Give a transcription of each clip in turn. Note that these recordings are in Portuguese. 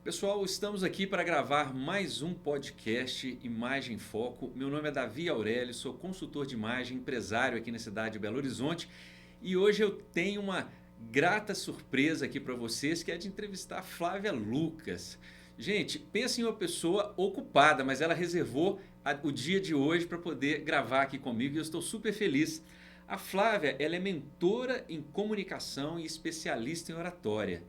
Pessoal, estamos aqui para gravar mais um podcast Imagem em Foco. Meu nome é Davi Aurélio, sou consultor de imagem, empresário aqui na cidade de Belo Horizonte e hoje eu tenho uma grata surpresa aqui para vocês, que é de entrevistar a Flávia Lucas. Gente, pensa em uma pessoa ocupada, mas ela reservou o dia de hoje para poder gravar aqui comigo e eu estou super feliz. A Flávia, ela é mentora em comunicação e especialista em oratória.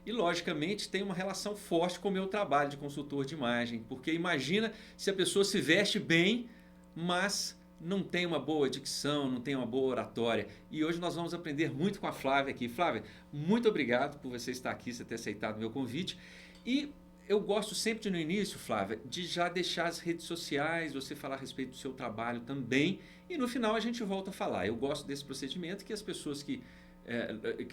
E, logicamente, tem uma relação forte com o meu trabalho de consultor de imagem. Porque imagina se a pessoa se veste bem, mas não tem uma boa dicção, não tem uma boa oratória. E hoje nós vamos aprender muito com a Flávia aqui. Flávia, muito obrigado por você estar aqui, você ter aceitado o meu convite. E eu gosto sempre de, no início, Flávia, de já deixar as redes sociais, você falar a respeito do seu trabalho também. E no final a gente volta a falar. Eu gosto desse procedimento que as pessoas que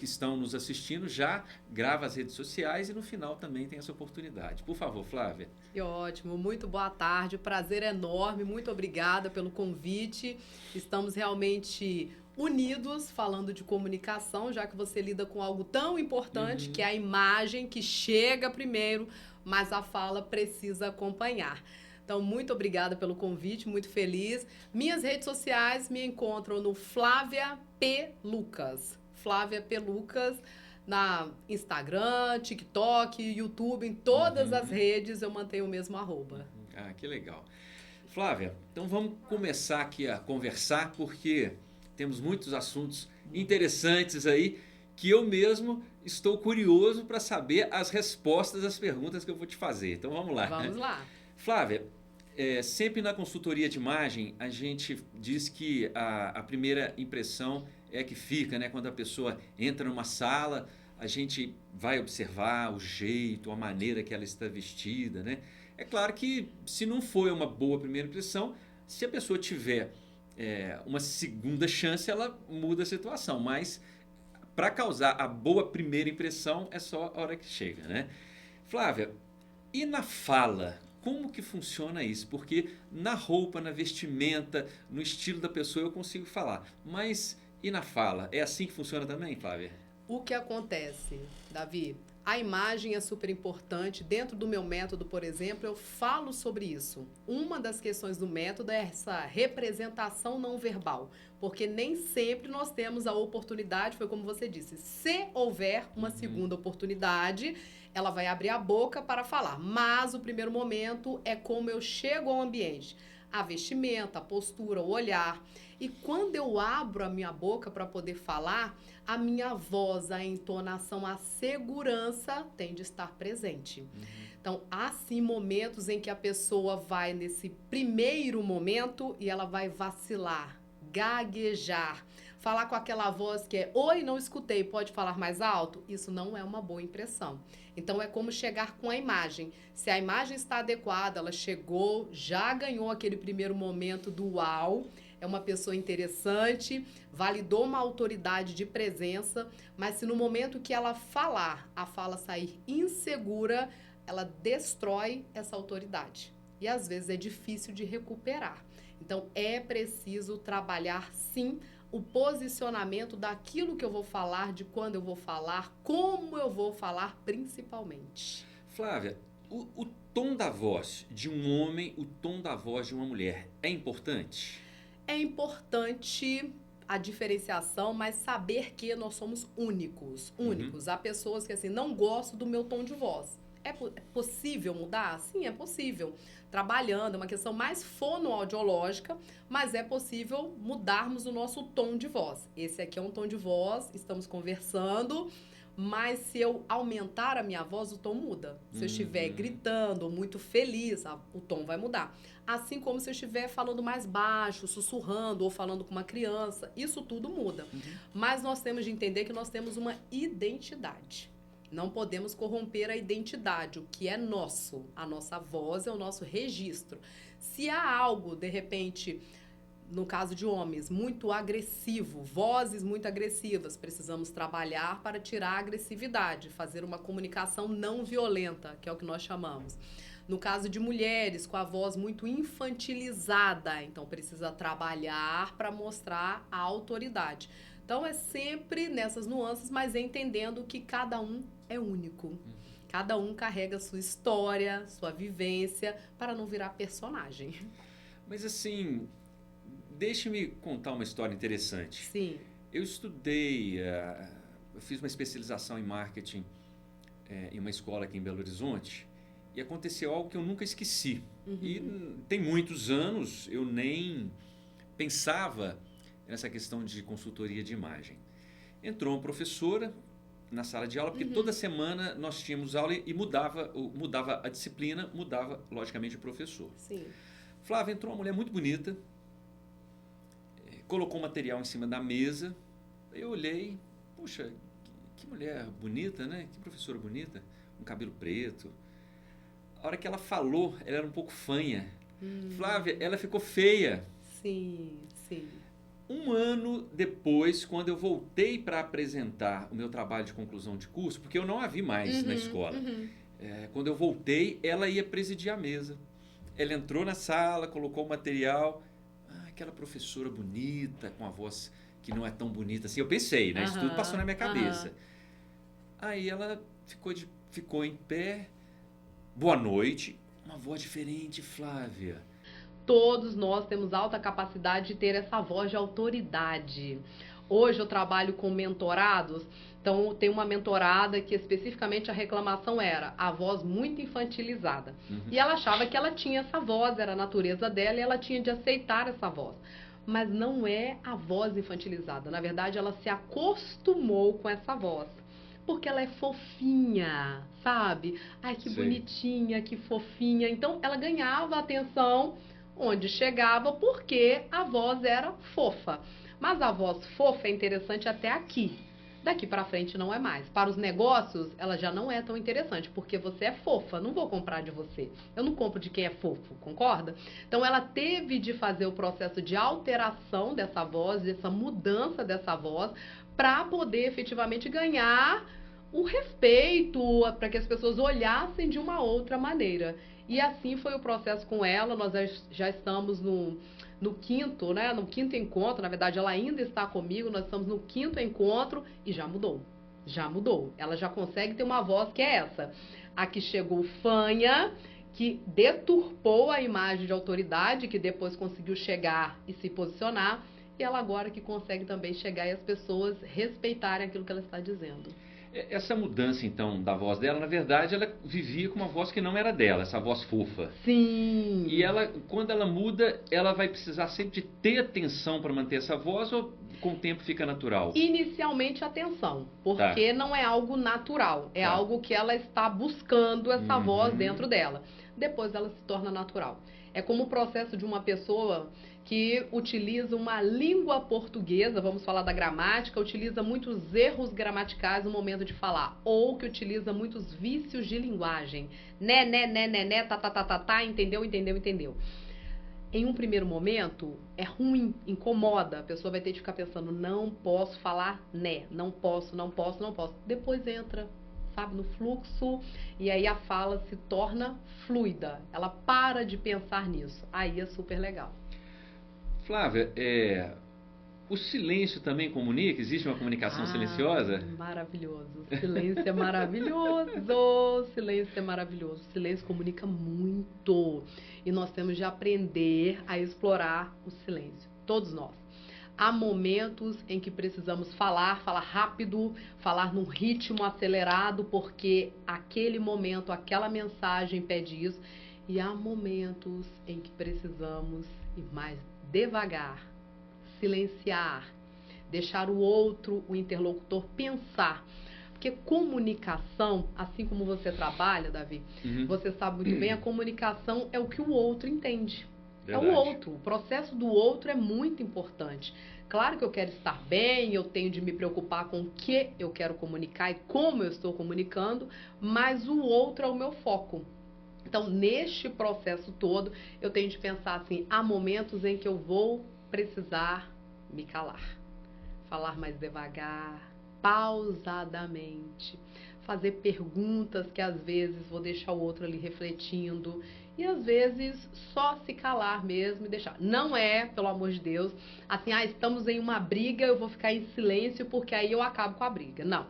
estão nos assistindo já grava as redes sociais e no final também tem essa oportunidade. Por favor, Flávia. Que ótimo, muito boa tarde, prazer enorme, muito obrigada pelo convite. Estamos realmente unidos falando de comunicação, já que você lida com algo tão importante, que é a imagem que chega primeiro, mas a fala precisa acompanhar. Então, muito obrigada pelo convite, muito feliz. Minhas redes sociais me encontram no Flávia P. Lucas. Flávia P. Lucas, na Instagram, TikTok, YouTube, em todas as redes eu mantenho o mesmo @. Ah, que legal. Flávia, então vamos começar aqui a conversar, porque temos muitos assuntos interessantes aí que eu mesmo estou curioso para saber as respostas às perguntas que eu vou te fazer. Então vamos lá. Vamos lá. Flávia, sempre na consultoria de imagem a gente diz que a primeira impressão é que fica, né? Quando a pessoa entra numa sala, a gente vai observar o jeito, a maneira que ela está vestida, né? É claro que se não foi uma boa primeira impressão, se a pessoa tiver uma segunda chance, ela muda a situação. Mas para causar a boa primeira impressão é só a hora que chega, né? Flávia, e na fala? Como que funciona isso? Porque na roupa, na vestimenta, no estilo da pessoa eu consigo falar. Mas e na fala? É assim que funciona também, Flávia? O que acontece, Davi? A imagem é super importante. Dentro do meu método, por exemplo, eu falo sobre isso. Uma das questões do método é essa representação não verbal. Porque nem sempre nós temos a oportunidade, foi como você disse, se houver uma segunda oportunidade, ela vai abrir a boca para falar. Mas o primeiro momento é como eu chego ao ambiente. A vestimenta, a postura, o olhar. E quando eu abro a minha boca para poder falar, a minha voz, a entonação, a segurança tem de estar presente. Então, há sim momentos em que a pessoa vai nesse primeiro momento e ela vai vacilar, gaguejar, falar com aquela voz que é: oi, não escutei, pode falar mais alto? Isso não é uma boa impressão. Então, é como chegar com a imagem. Se a imagem está adequada, ela chegou, já ganhou aquele primeiro momento do uau, é uma pessoa interessante, validou uma autoridade de presença, mas se no momento que ela falar, a fala sair insegura, ela destrói essa autoridade. E às vezes é difícil de recuperar. Então, é preciso trabalhar, sim, o posicionamento daquilo que eu vou falar, de quando eu vou falar, como eu vou falar, principalmente. Flávia, o tom da voz de um homem, o tom da voz de uma mulher é importante? É importante a diferenciação, mas saber que nós somos únicos. Há pessoas que assim, não gostam do meu tom de voz. É possível mudar? Sim, é possível. Trabalhando, é uma questão mais fonoaudiológica, mas é possível mudarmos o nosso tom de voz. Esse aqui é um tom de voz, estamos conversando, mas se eu aumentar a minha voz, o tom muda. Se eu estiver gritando ou muito feliz, o tom vai mudar. Assim como se eu estiver falando mais baixo, sussurrando ou falando com uma criança, isso tudo muda. Mas nós temos de entender que nós temos uma identidade. Não podemos corromper a identidade, o que é nosso. A nossa voz é o nosso registro. Se há algo, de repente, no caso de homens, muito agressivo, vozes muito agressivas, precisamos trabalhar para tirar a agressividade, fazer uma comunicação não violenta, que é o que nós chamamos. No caso de mulheres, com a voz muito infantilizada, então precisa trabalhar para mostrar a autoridade. Então é sempre nessas nuances, mas entendendo que cada um é único. Cada um carrega sua história, sua vivência, para não virar personagem. Mas assim, deixe-me contar uma história interessante. Sim. Eu estudei, eu fiz uma especialização em marketing em uma escola aqui em Belo Horizonte e aconteceu algo que eu nunca esqueci. E tem muitos anos eu nem pensava nessa questão de consultoria de imagem. Entrou uma professora na sala de aula, porque toda semana nós tínhamos aula e mudava a disciplina, mudava, logicamente, o professor. Sim. Flávia, entrou uma mulher muito bonita, colocou o material em cima da mesa, eu olhei, puxa, que mulher bonita, né? Que professora bonita, um cabelo preto. A hora que ela falou, ela era um pouco fanha. Flávia, ela ficou feia. Sim, sim. Um ano depois, quando eu voltei para apresentar o meu trabalho de conclusão de curso, porque eu não a vi mais na escola, quando eu voltei, ela ia presidir a mesa. Ela entrou na sala, colocou o material, aquela professora bonita, com a voz que não é tão bonita assim. Eu pensei, né? Isso tudo passou na minha cabeça. Aí ela ficou em pé, boa noite, uma voz diferente, Flávia. Todos nós temos alta capacidade de ter essa voz de autoridade. Hoje eu trabalho com mentorados, então tem uma mentorada que especificamente a reclamação era a voz muito infantilizada. E ela achava que ela tinha essa voz, era a natureza dela e ela tinha de aceitar essa voz. Mas não é a voz infantilizada, na verdade ela se acostumou com essa voz. Porque ela é fofinha, sabe? Ai, que bonitinha, que fofinha. Então ela ganhava atenção onde chegava porque a voz era fofa. Mas a voz fofa é interessante até aqui. Daqui para frente não é mais. Para os negócios, ela já não é tão interessante, porque você é fofa, não vou comprar de você. Eu não compro de quem é fofo, concorda? Então ela teve de fazer o processo de alteração dessa voz, dessa mudança dessa voz, para poder efetivamente ganhar o respeito, para que as pessoas olhassem de uma outra maneira. E assim foi o processo com ela. Nós já estamos no quinto, né? No quinto encontro. Na verdade, ela ainda está comigo. Nós estamos no quinto encontro e já mudou. Já mudou. Ela já consegue ter uma voz que é essa. A que chegou fanha, que deturpou a imagem de autoridade, que depois conseguiu chegar e se posicionar. E ela agora que consegue também chegar e as pessoas respeitarem aquilo que ela está dizendo. Essa mudança, então, da voz dela, na verdade, ela vivia com uma voz que não era dela, essa voz fofa. Sim. E ela, quando ela muda, ela vai precisar sempre de ter atenção para manter essa voz ou com o tempo fica natural? Inicialmente atenção, porque não é algo natural, é algo que ela está buscando essa voz dentro dela. Depois ela se torna natural. É como o processo de uma pessoa que utiliza uma língua portuguesa, vamos falar da gramática, utiliza muitos erros gramaticais no momento de falar, ou que utiliza muitos vícios de linguagem. Né, tá, entendeu. Em um primeiro momento, é ruim, incomoda, a pessoa vai ter de ficar pensando, não posso falar né, não posso. Depois entra, sabe, no fluxo, e aí a fala se torna fluida, ela para de pensar nisso, aí é super legal. Flávia, o silêncio também comunica? Existe uma comunicação silenciosa? Maravilhoso. Silêncio é maravilhoso. Silêncio é maravilhoso. Silêncio comunica muito. E nós temos de aprender a explorar o silêncio. Todos nós. Há momentos em que precisamos falar rápido, falar num ritmo acelerado, porque aquele momento, aquela mensagem pede isso. E há momentos em que precisamos ir mais devagar, silenciar, deixar o outro, o interlocutor, pensar. Porque comunicação, assim como você trabalha, Davi, você sabe muito bem, a comunicação é o que o outro entende. Verdade. É o outro. O processo do outro é muito importante. Claro que eu quero estar bem, eu tenho de me preocupar com o que eu quero comunicar e como eu estou comunicando, mas o outro é o meu foco. Então, neste processo todo, eu tenho de pensar assim, há momentos em que eu vou precisar me calar, falar mais devagar, pausadamente, fazer perguntas que às vezes vou deixar o outro ali refletindo e às vezes só se calar mesmo e deixar. Não é, pelo amor de Deus, assim, estamos em uma briga, eu vou ficar em silêncio porque aí eu acabo com a briga. Não.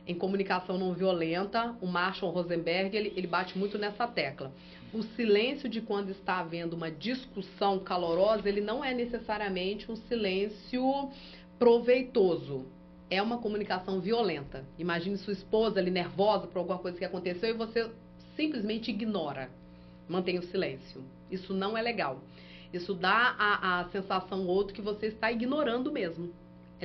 em comunicação não violenta, o Marshall Rosenberg, ele bate muito nessa tecla. O silêncio de quando está havendo uma discussão calorosa, ele não é necessariamente um silêncio proveitoso. É uma comunicação violenta. Imagine sua esposa ali nervosa por alguma coisa que aconteceu e você simplesmente ignora. Mantém o silêncio. Isso não é legal. Isso dá a sensação ao outro que você está ignorando mesmo.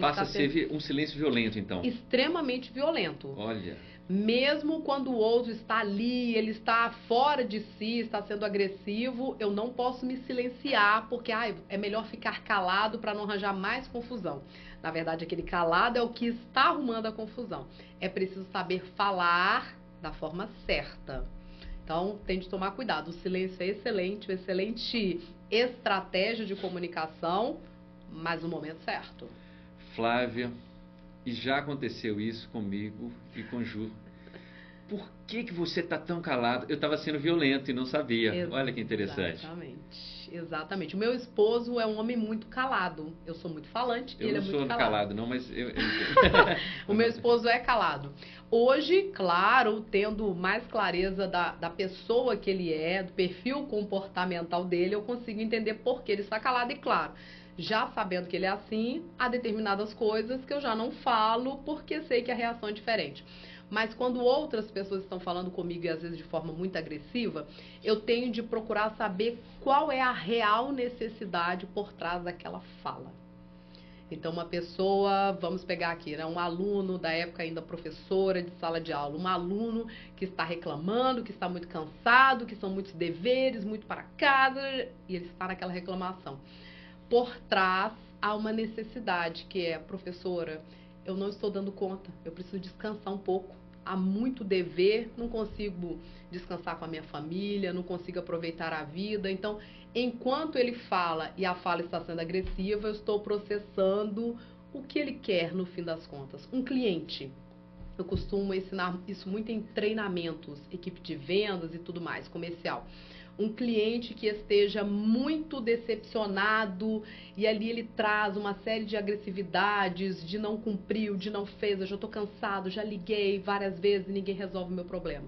Passa a ser um silêncio violento, então. Extremamente violento. Olha. Mesmo quando o outro está ali, ele está fora de si, está sendo agressivo, eu não posso me silenciar, porque é melhor ficar calado para não arranjar mais confusão. Na verdade, aquele calado é o que está arrumando a confusão. É preciso saber falar da forma certa. Então, tem de tomar cuidado. O silêncio é excelente, uma excelente estratégia de comunicação, mas no momento certo. Flávia, e já aconteceu isso comigo e com Ju. Por que você está tão calado? Eu estava sendo violento e não sabia. Olha que interessante. Exatamente. O meu esposo é um homem muito calado. Eu sou muito falante e ele é muito calado. Eu não sou calado, não, mas eu... O meu esposo é calado. Hoje, claro, tendo mais clareza da pessoa que ele é, do perfil comportamental dele, eu consigo entender por que ele está calado e, claro, já sabendo que ele é assim, há determinadas coisas que eu já não falo porque sei que a reação é diferente. Mas quando outras pessoas estão falando comigo e às vezes de forma muito agressiva, eu tenho de procurar saber qual é a real necessidade por trás daquela fala. Então, uma pessoa, vamos pegar aqui, né, um aluno da época ainda professora de sala de aula, um aluno que está reclamando, que está muito cansado, que são muitos deveres, muito para casa, e ele está naquela reclamação. Por trás há uma necessidade que é, professora, eu não estou dando conta, eu preciso descansar um pouco. Há muito dever, não consigo descansar com a minha família, não consigo aproveitar a vida. Então, enquanto ele fala e a fala está sendo agressiva, eu estou processando o que ele quer no fim das contas. Um cliente, eu costumo ensinar isso muito em treinamentos, equipe de vendas e tudo mais, comercial. Um cliente que esteja muito decepcionado e ali ele traz uma série de agressividades, de não cumpriu, de não fez, eu já estou cansado, já liguei várias vezes e ninguém resolve o meu problema.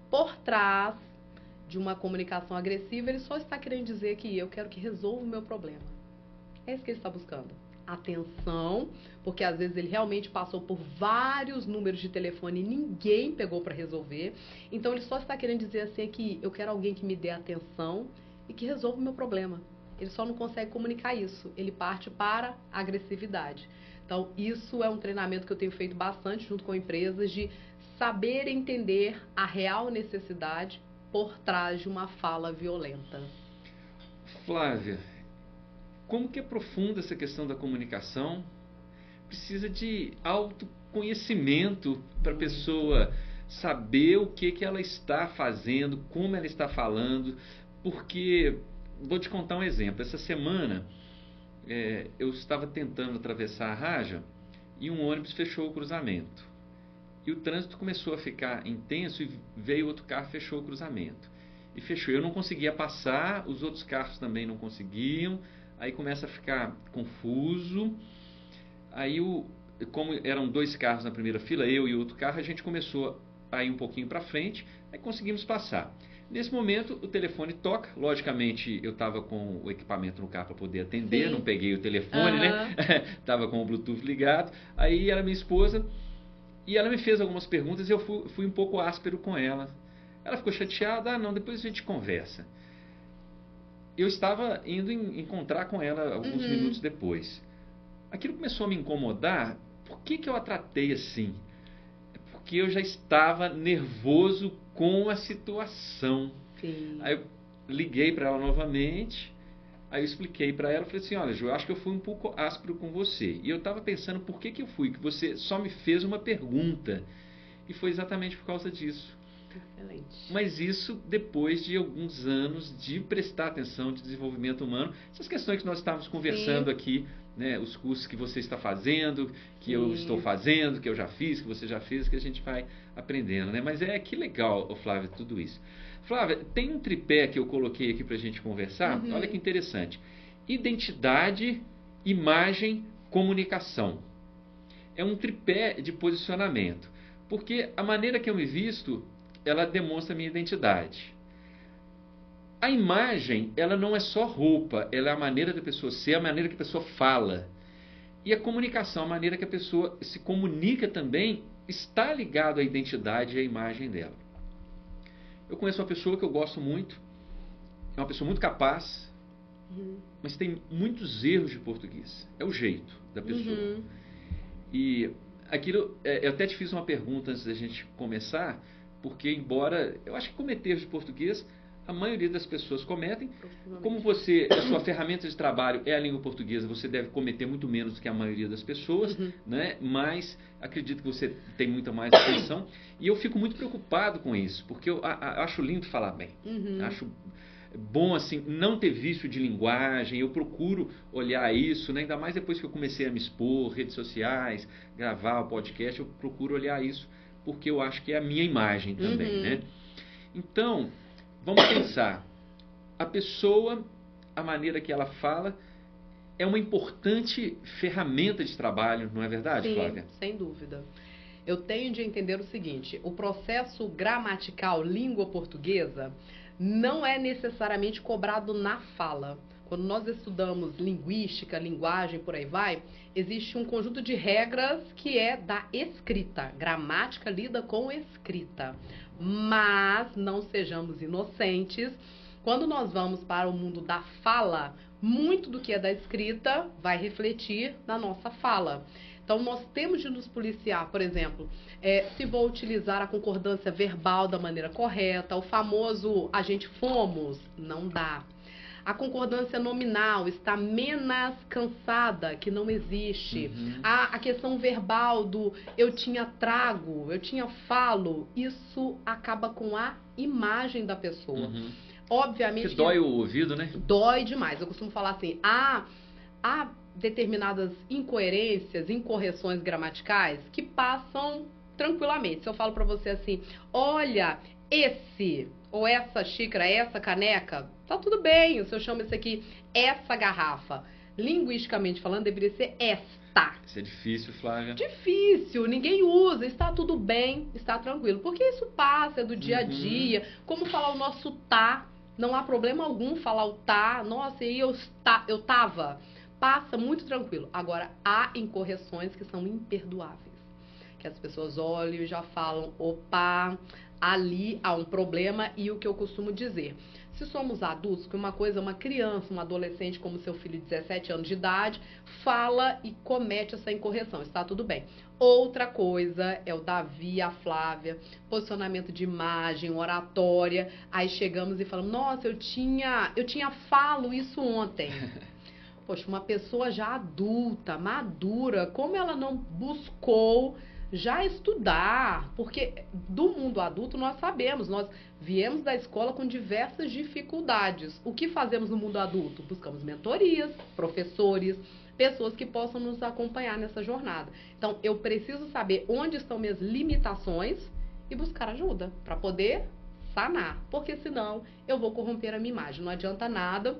Por trás de uma comunicação agressiva, ele só está querendo dizer que eu quero que resolva o meu problema. É isso que ele está buscando. Atenção, porque às vezes ele realmente passou por vários números de telefone e ninguém pegou para resolver. Então ele só está querendo dizer assim que eu quero alguém que me dê atenção e que resolva o meu problema. Ele só não consegue comunicar isso, ele parte para a agressividade. Então isso é um treinamento que eu tenho feito bastante junto com empresas, de saber entender a real necessidade por trás de uma fala violenta. Flávia, como que é profunda essa questão da comunicação? Precisa de autoconhecimento para a pessoa saber o que ela está fazendo, como ela está falando, porque, vou te contar um exemplo. Essa semana, eu estava tentando atravessar a Raja e um ônibus fechou o cruzamento. E o trânsito começou a ficar intenso e veio outro carro e fechou o cruzamento. E fechou. Eu não conseguia passar, os outros carros também não conseguiam. Aí começa a ficar confuso. Aí, como eram dois carros na primeira fila, eu e outro carro, a gente começou a ir um pouquinho para frente, aí conseguimos passar. Nesse momento, o telefone toca. Logicamente, eu estava com o equipamento no carro para poder atender, não peguei o telefone, né? Estava com o Bluetooth ligado. Aí era minha esposa, e ela me fez algumas perguntas e eu fui um pouco áspero com ela. Ela ficou chateada, não, depois a gente conversa. Eu estava indo encontrar com ela alguns minutos depois. Aquilo começou a me incomodar. Por que eu a tratei assim? Porque eu já estava nervoso com a situação. Sim. Aí eu liguei para ela novamente. Aí eu expliquei para ela, falei assim, olha, Ju, eu acho que eu fui um pouco áspero com você. E eu estava pensando por que eu fui, que você só me fez uma pergunta. E foi exatamente por causa disso. Excelente. Mas isso depois de alguns anos de prestar atenção, de desenvolvimento humano. Essas questões que nós estávamos conversando aqui, né, os cursos que você está fazendo, que eu estou fazendo, que eu já fiz, que você já fez, que a gente vai aprendendo, né? Mas que legal, Flávia, tudo isso. Flávia, tem um tripé que eu coloquei aqui para a gente conversar. Olha que interessante. Identidade, imagem, comunicação. É um tripé de posicionamento. Porque a maneira que eu me visto, ela demonstra a minha identidade. A imagem, ela não é só roupa, ela é a maneira da pessoa ser, a maneira que a pessoa fala. E a comunicação, a maneira que a pessoa se comunica também, está ligado à identidade e à imagem dela. Eu conheço uma pessoa que eu gosto muito, é uma pessoa muito capaz, mas tem muitos erros de português. É o jeito da pessoa. E aquilo, eu até te fiz uma pergunta antes da gente começar, porque embora eu acho que cometer erros de português, a maioria das pessoas cometem. Como a sua ferramenta de trabalho é a língua portuguesa, você deve cometer muito menos do que a maioria das pessoas, né? Mas acredito que você tem muita mais atenção. E eu fico muito preocupado com isso, porque eu acho lindo falar bem. Acho bom, assim, não ter vício de linguagem. Eu procuro olhar isso, né? Ainda mais depois que eu comecei a me expor, redes sociais, gravar o podcast, eu procuro olhar isso, porque eu acho que é a minha imagem também, né? Então, vamos pensar, a pessoa, a maneira que ela fala, é uma importante ferramenta de trabalho, não é verdade, Sim, Flávia? sem dúvida. Eu tenho de entender o seguinte, o processo gramatical língua portuguesa não é necessariamente cobrado na fala. Quando nós estudamos linguística, linguagem, por aí vai, existe um conjunto de regras que é da escrita. Gramática lida com escrita. Mas não sejamos inocentes. Quando nós vamos para o mundo da fala, muito do que é da escrita vai refletir na nossa fala. Então, nós temos de nos policiar, por exemplo, se vou utilizar a concordância verbal da maneira correta, o famoso a gente fomos, não dá. A concordância nominal está menos cansada, que não existe. A questão verbal do eu tinha trago, eu tinha falo, isso acaba com a imagem da pessoa. Obviamente que dói o ouvido, né? Dói demais. Eu costumo falar assim, há determinadas incoerências, incorreções gramaticais que passam tranquilamente. Se eu falo para você assim, olha, esse ou essa xícara, essa caneca, tá tudo bem. Se eu chamo isso aqui, essa garrafa, linguisticamente falando, deveria ser esta. Isso é difícil, Flávia. Difícil, ninguém usa, está tudo bem, está tranquilo. Porque isso passa, é do dia a dia. Como falar o nosso tá, não há problema algum falar o tá. Nossa, e eu tava. Passa muito tranquilo. Agora, há incorreções que são imperdoáveis. Que as pessoas olham e já falam, opa, ali há um problema. E o que eu costumo dizer, se somos adultos, que uma coisa, uma criança, um adolescente como seu filho de 17 anos de idade, fala e comete essa incorreção, está tudo bem. Outra coisa é o Davi, a Flávia, posicionamento de imagem, oratória, aí chegamos e falamos, nossa, eu tinha falo isso ontem. Poxa, uma pessoa já adulta, madura, como ela não buscou já estudar? Porque do mundo adulto nós sabemos, nós viemos da escola com diversas dificuldades. O que fazemos no mundo adulto? Buscamos mentorias, professores, pessoas que possam nos acompanhar nessa jornada. Então, eu preciso saber onde estão minhas limitações e buscar ajuda para poder sanar. Porque senão eu vou corromper a minha imagem. Não adianta nada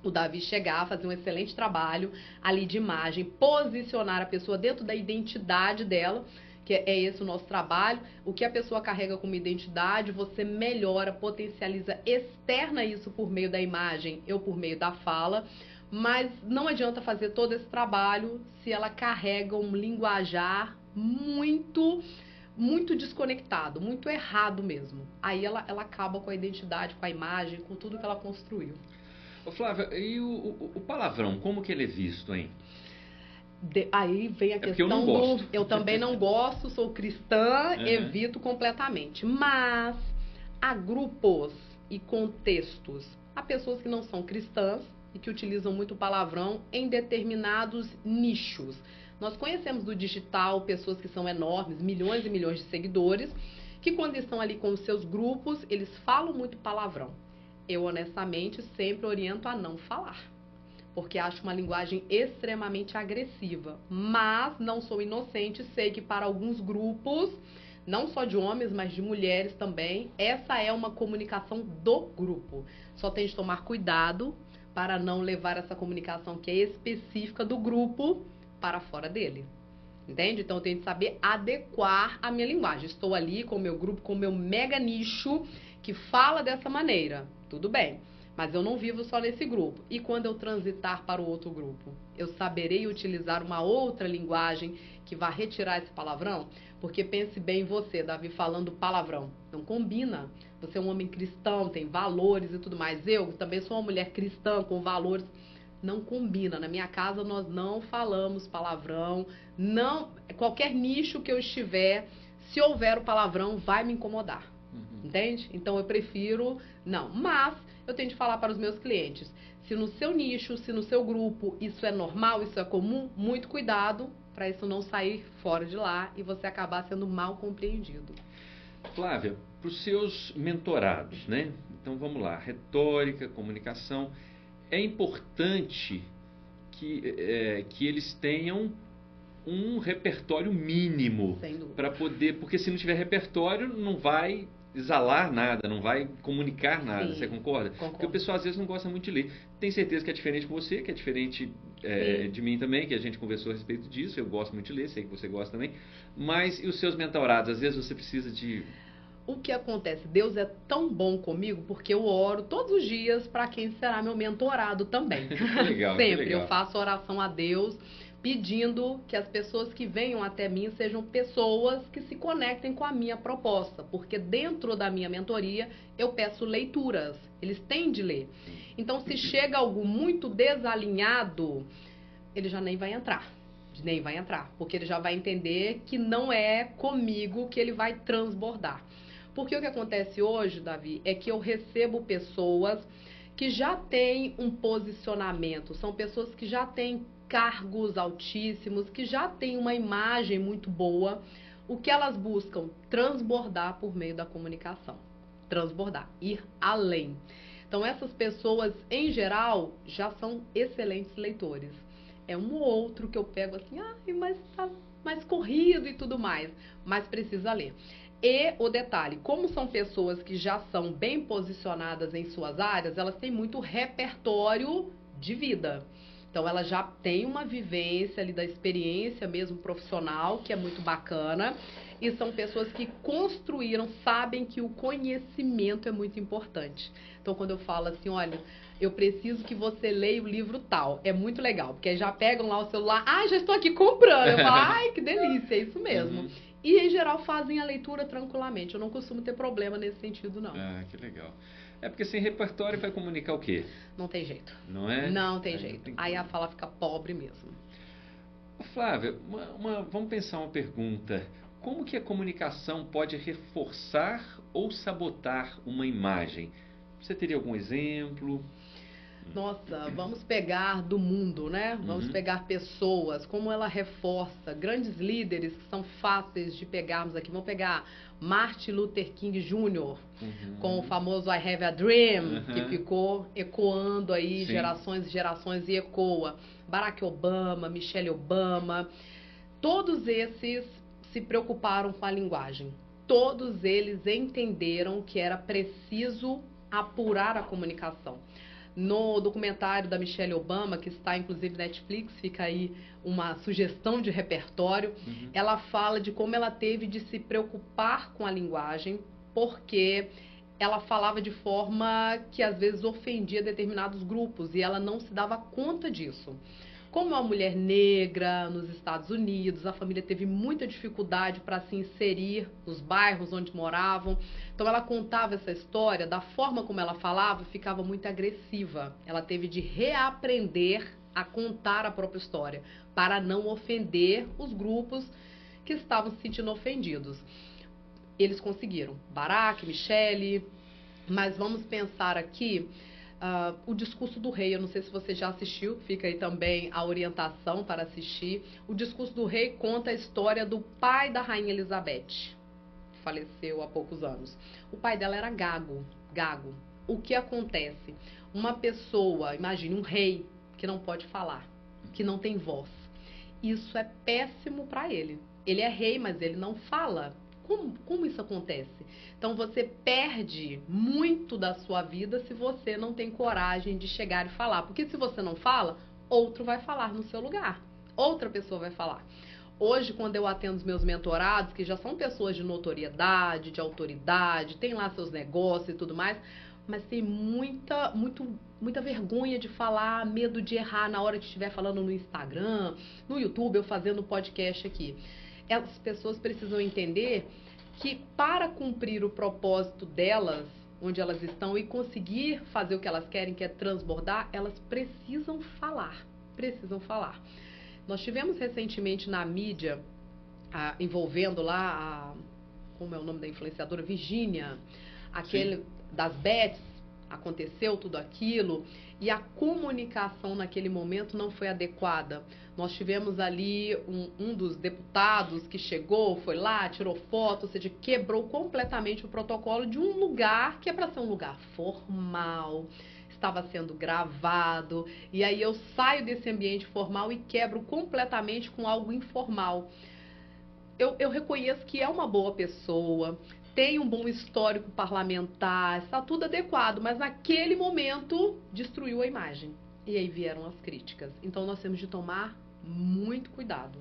o Davi chegar, fazer um excelente trabalho ali de imagem, posicionar a pessoa dentro da identidade dela, que é esse o nosso trabalho. O que a pessoa carrega como identidade, você melhora, potencializa, externa isso por meio da imagem, eu por meio da fala. Mas não adianta fazer todo esse trabalho se ela carrega um linguajar muito desconectado, muito errado mesmo. Aí ela acaba com a identidade, com a imagem, com tudo que ela construiu. Ô Flávia, e o palavrão, como que ele é visto, hein? Aí vem a questão do... Eu também não gosto, sou cristã, evito completamente. Mas há grupos e contextos. Há pessoas que não são cristãs e que utilizam muito palavrão em determinados nichos. Nós conhecemos do digital pessoas que são enormes, milhões e milhões de seguidores, que quando estão ali com os seus grupos, eles falam muito palavrão. Eu, honestamente, sempre oriento a não falar, porque acho uma linguagem extremamente agressiva. Mas não sou inocente, sei que para alguns grupos, não só de homens, mas de mulheres também, essa é uma comunicação do grupo. Só tem de tomar cuidado para não levar essa comunicação que é específica do grupo para fora dele. Entende? Então eu tenho que saber adequar a minha linguagem. Estou ali com o meu grupo, com o meu mega nicho que fala dessa maneira. Tudo bem. Mas eu não vivo só nesse grupo. E quando eu transitar para o outro grupo? Eu saberei utilizar uma outra linguagem que vai retirar esse palavrão? Porque pense bem em você, Davi, falando palavrão. Não combina. Você é um homem cristão, tem valores e tudo mais. Eu também sou uma mulher cristã com valores. Não combina. Na minha casa nós não falamos palavrão. Não, qualquer nicho que eu estiver, se houver o palavrão, vai me incomodar. Entende? Então eu prefiro não. Mas eu tenho de falar para os meus clientes, se no seu nicho, se no seu grupo isso é normal, isso é comum, muito cuidado para isso não sair fora de lá e você acabar sendo mal compreendido. Flávia, para os seus mentorados, né? Então vamos lá, retórica, comunicação, é importante que eles tenham um repertório mínimo para poder, porque se não tiver repertório não vai exalar nada, não vai comunicar nada. Sim, você concorda? Concordo. Porque o pessoal às vezes não gosta muito de ler. Tem certeza que é diferente com você, que é diferente de mim também, que a gente conversou a respeito disso. Eu gosto muito de ler, sei que você gosta também. Mas e os seus mentorados? Às vezes você precisa de... O que acontece? Deus é tão bom comigo porque eu oro todos os dias para quem será meu mentorado também. Legal, Sempre legal. eu faço oração a Deus pedindo que as pessoas que venham até mim sejam pessoas que se conectem com a minha proposta, porque dentro da minha mentoria eu peço leituras, eles têm de ler. Então se chega algo muito desalinhado, ele já nem vai entrar, porque ele já vai entender que não é comigo que ele vai transbordar. Porque o que acontece hoje, Davi, é que eu recebo pessoas que já têm um posicionamento, são pessoas que já têm cargos altíssimos, que já têm uma imagem muito boa. O que elas buscam? Transbordar por meio da comunicação. Transbordar, ir além. Então essas pessoas, em geral, já são excelentes leitores. É um ou outro que eu pego assim, mas tá mais corrido e tudo mais, mas precisa ler. E o detalhe, como são pessoas que já são bem posicionadas em suas áreas, elas têm muito repertório de vida. Então ela já tem uma vivência ali da experiência mesmo profissional, que é muito bacana. E são pessoas que construíram, sabem que o conhecimento é muito importante. Então quando eu falo assim, olha, eu preciso que você leia o livro tal, é muito legal. Porque aí já pegam lá o celular, já estou aqui comprando. Eu falo, que delícia, é isso mesmo. E em geral fazem a leitura tranquilamente. Eu não costumo ter problema nesse sentido, não. Que legal. É porque sem repertório vai comunicar o quê? Não tem jeito. Não é? Não tem jeito. Tem aí a fala fica pobre mesmo. Flávia, vamos pensar uma pergunta. Como que a comunicação pode reforçar ou sabotar uma imagem? Você teria algum exemplo? Nossa, vamos pegar do mundo, né? Vamos pegar pessoas, como ela reforça, grandes líderes que são fáceis de pegarmos aqui. Vamos pegar Martin Luther King Jr., com o famoso I Have a Dream, que ficou ecoando aí gerações e gerações e ecoa. Barack Obama, Michelle Obama, todos esses se preocuparam com a linguagem. Todos eles entenderam que era preciso apurar a comunicação. No documentário da Michelle Obama, que está inclusive na Netflix, fica aí uma sugestão de repertório, ela fala de como ela teve de se preocupar com a linguagem, porque ela falava de forma que às vezes ofendia determinados grupos e ela não se dava conta disso. Como uma mulher negra nos Estados Unidos, a família teve muita dificuldade para se inserir nos bairros onde moravam. Então ela contava essa história, da forma como ela falava, ficava muito agressiva. Ela teve de reaprender a contar a própria história, para não ofender os grupos que estavam se sentindo ofendidos. Eles conseguiram, Barack, Michelle, mas vamos pensar aqui... o Discurso do Rei, eu não sei se você já assistiu, fica aí também a orientação para assistir. O Discurso do Rei conta a história do pai da Rainha Elizabeth, faleceu há poucos anos. O pai dela era gago. O que acontece? Uma pessoa, imagine um rei que não pode falar, que não tem voz. Isso é péssimo para ele. Ele é rei, mas ele não fala. Como isso acontece? Então você perde muito da sua vida se você não tem coragem de chegar e falar. Porque se você não fala, outro vai falar no seu lugar. Outra pessoa vai falar. Hoje, quando eu atendo os meus mentorados, que já são pessoas de notoriedade, de autoridade, tem lá seus negócios e tudo mais, mas tem muita vergonha de falar, medo de errar na hora que estiver falando no Instagram, no YouTube, eu fazendo podcast aqui. As pessoas precisam entender que para cumprir o propósito delas, onde elas estão, e conseguir fazer o que elas querem, que é transbordar, elas precisam falar. Precisam falar. Nós tivemos recentemente na mídia, envolvendo lá, como é o nome da influenciadora? Virgínia, aquele das bets, aconteceu tudo aquilo, e a comunicação naquele momento não foi adequada. Nós tivemos ali um dos deputados que chegou, foi lá, tirou foto, ou seja, quebrou completamente o protocolo de um lugar que é para ser um lugar formal, estava sendo gravado, e aí eu saio desse ambiente formal e quebro completamente com algo informal. Eu reconheço que é uma boa pessoa, tem um bom histórico parlamentar, está tudo adequado, mas naquele momento destruiu a imagem. E aí vieram as críticas. Então nós temos de tomar muito cuidado.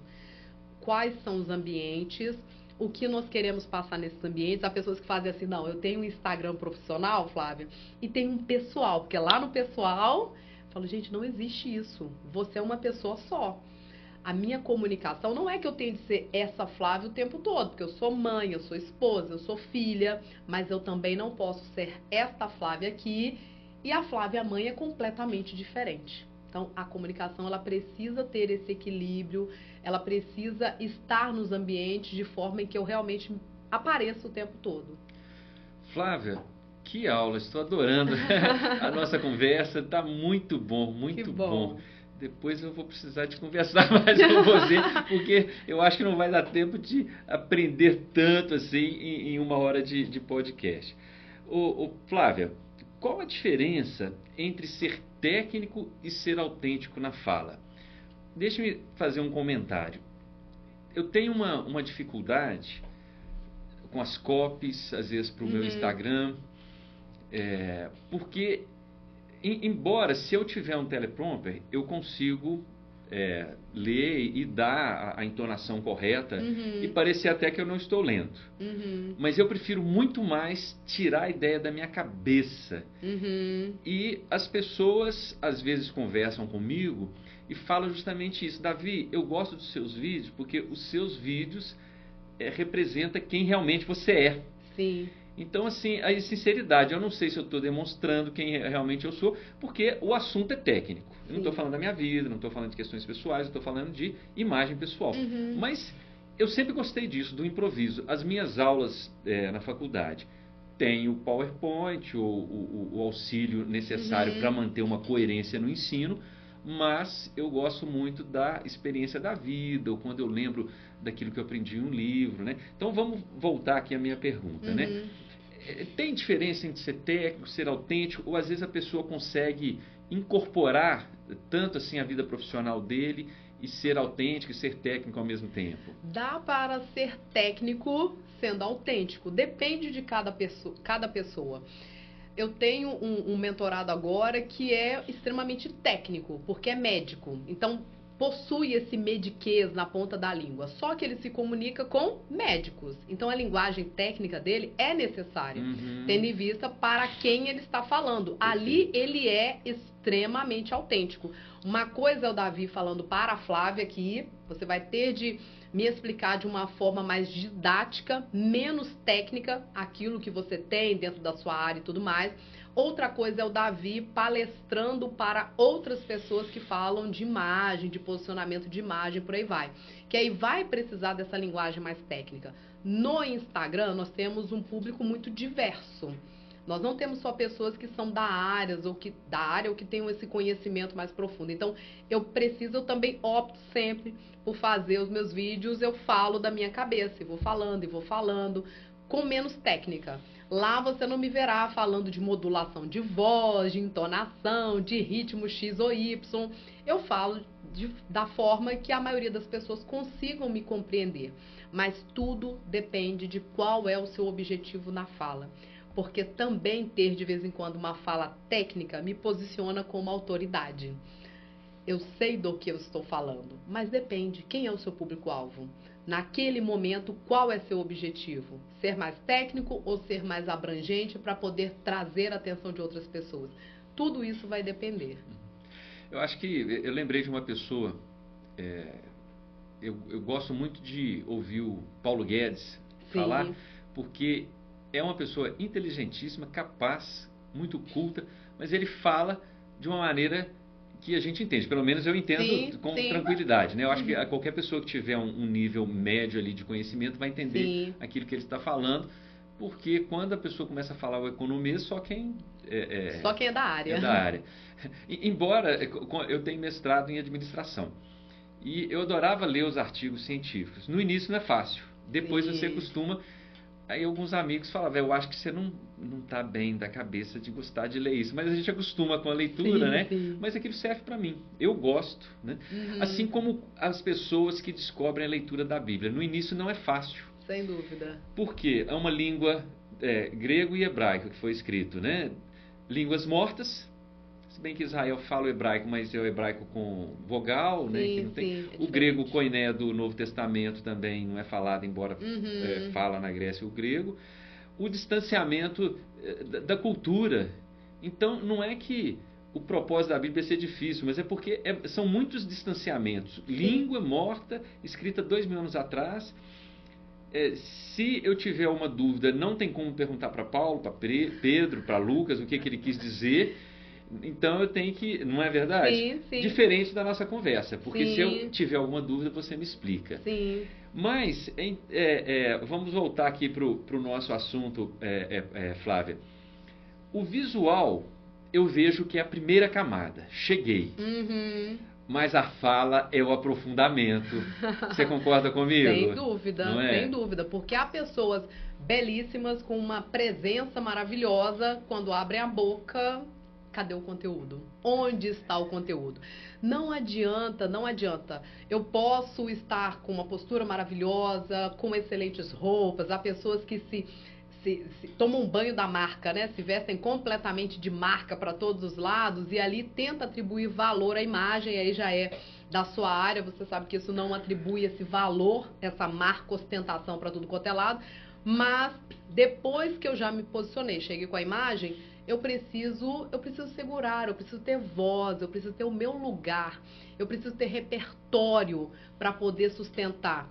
Quais são os ambientes? O que nós queremos passar nesses ambientes? Há pessoas que fazem assim, não, eu tenho um Instagram profissional, Flávia, e tenho um pessoal, porque lá no pessoal, eu falo, gente, não existe isso. Você é uma pessoa só. A minha comunicação não é que eu tenho de ser essa Flávia o tempo todo, porque eu sou mãe, eu sou esposa, eu sou filha, mas eu também não posso ser esta Flávia aqui, e a Flávia mãe é completamente diferente. Então, a comunicação, ela precisa ter esse equilíbrio, ela precisa estar nos ambientes de forma em que eu realmente apareça o tempo todo. Flávia, que aula, estou adorando a nossa conversa, está muito bom, muito bom. Depois eu vou precisar de conversar mais com você, porque eu acho que não vai dar tempo de aprender tanto assim em 1 hora de podcast. Flávia, qual a diferença entre ser técnico e ser autêntico na fala? Deixe-me fazer um comentário. Eu tenho uma dificuldade com as copies, às vezes para o meu Instagram, porque, embora se eu tiver um teleprompter, eu consigo ler e dar a entonação correta e parecer até que eu não estou lendo. Mas eu prefiro muito mais tirar a ideia da minha cabeça. E as pessoas às vezes conversam comigo e falam justamente isso. Davi, eu gosto dos seus vídeos porque os seus vídeos representam quem realmente você é. Sim. Então, assim, a sinceridade, eu não sei se eu estou demonstrando quem realmente eu sou, porque o assunto é técnico. Eu não estou falando da minha vida, não estou falando de questões pessoais, eu estou falando de imagem pessoal. Mas eu sempre gostei disso, do improviso. As minhas aulas na faculdade têm o PowerPoint, o auxílio necessário para manter uma coerência no ensino, mas eu gosto muito da experiência da vida, ou quando eu lembro daquilo que eu aprendi em um livro, né? Então vamos voltar aqui à minha pergunta, né? Tem diferença entre ser técnico, ser autêntico, ou às vezes a pessoa consegue incorporar tanto assim a vida profissional dele e ser autêntico e ser técnico ao mesmo tempo? Dá para ser técnico sendo autêntico, depende de cada pessoa. Eu tenho um mentorado agora que é extremamente técnico, porque é médico. Então, possui esse mediquês na ponta da língua. Só que ele se comunica com médicos. Então, a linguagem técnica dele é necessária, tendo em vista para quem ele está falando. Ali, ele é extremamente autêntico. Uma coisa é o Davi falando para a Flávia aqui, você vai ter de me explicar de uma forma mais didática, menos técnica, aquilo que você tem dentro da sua área e tudo mais. Outra coisa é o Davi palestrando para outras pessoas que falam de imagem, de posicionamento de imagem, por aí vai. Que aí vai precisar dessa linguagem mais técnica. No Instagram, nós temos um público muito diverso. Nós não temos só pessoas que são da área ou que tenham esse conhecimento mais profundo. Então, eu também opto sempre por fazer os meus vídeos, eu falo da minha cabeça, e vou falando, com menos técnica. Lá você não me verá falando de modulação de voz, de entonação, de ritmo X ou Y. Eu falo da forma que a maioria das pessoas consigam me compreender. Mas tudo depende de qual é o seu objetivo na fala. Porque também ter de vez em quando uma fala técnica me posiciona como autoridade. eu sei do que eu estou falando, mas depende, quem é o seu público-alvo? Naquele momento, qual é seu objetivo? Ser mais técnico ou ser mais abrangente para poder trazer a atenção de outras pessoas? Tudo isso vai depender. Eu acho que eu lembrei de uma pessoa, eu gosto muito de ouvir o Paulo Guedes falar, porque é uma pessoa inteligentíssima, capaz, muito culta, mas ele fala de uma maneira que a gente entende, pelo menos eu entendo com tranquilidade, né? Eu acho que qualquer pessoa que tiver um nível médio ali de conhecimento vai entender aquilo que ele está falando, porque quando a pessoa começa a falar o economia, só quem é da área. É da área. Embora eu tenha mestrado em administração, e eu adorava ler os artigos científicos. No início não é fácil, depois você acostuma. Aí alguns amigos falavam, eu acho que você não está bem da cabeça de gostar de ler isso. Mas a gente acostuma com a leitura, né? Mas aquilo serve para mim. Eu gosto, né? Assim como as pessoas que descobrem a leitura da Bíblia. No início não é fácil. Sem dúvida. Porque é uma língua grego e hebraico que foi escrito, né? Línguas mortas. Se bem que Israel fala o hebraico, mas é o hebraico com vogal, né? Que não tem. O grego koiné do Novo Testamento também não é falado, embora fala na Grécia o grego. O distanciamento da cultura. Então, não é que o propósito da Bíblia é ser difícil, mas é porque são muitos distanciamentos. Língua morta, escrita 2000 anos atrás. Se eu tiver uma dúvida, não tem como perguntar para Paulo, para Pedro, para Lucas, o que ele quis dizer. Então eu tenho que, não é verdade? Sim. Diferente da nossa conversa, porque se eu tiver alguma dúvida você me explica. Mas vamos voltar aqui para o nosso assunto, Flávia. O visual eu vejo que é a primeira camada. Cheguei. Mas a fala é o aprofundamento. Você concorda comigo? Sem dúvida, sem dúvida. Porque há pessoas belíssimas com uma presença maravilhosa, quando abrem a boca. Cadê o conteúdo? Onde está o conteúdo? Não adianta. Eu posso estar com uma postura maravilhosa, com excelentes roupas. Há pessoas que se tomam um banho da marca, né? Se vestem completamente de marca para todos os lados e ali tenta atribuir valor à imagem, aí já é da sua área. Você sabe que isso não atribui esse valor, essa marca, ostentação para tudo quanto é lado. Mas depois que eu já me posicionei, cheguei com a imagem, eu preciso segurar, eu preciso ter voz, eu preciso ter o meu lugar, eu preciso ter repertório para poder sustentar.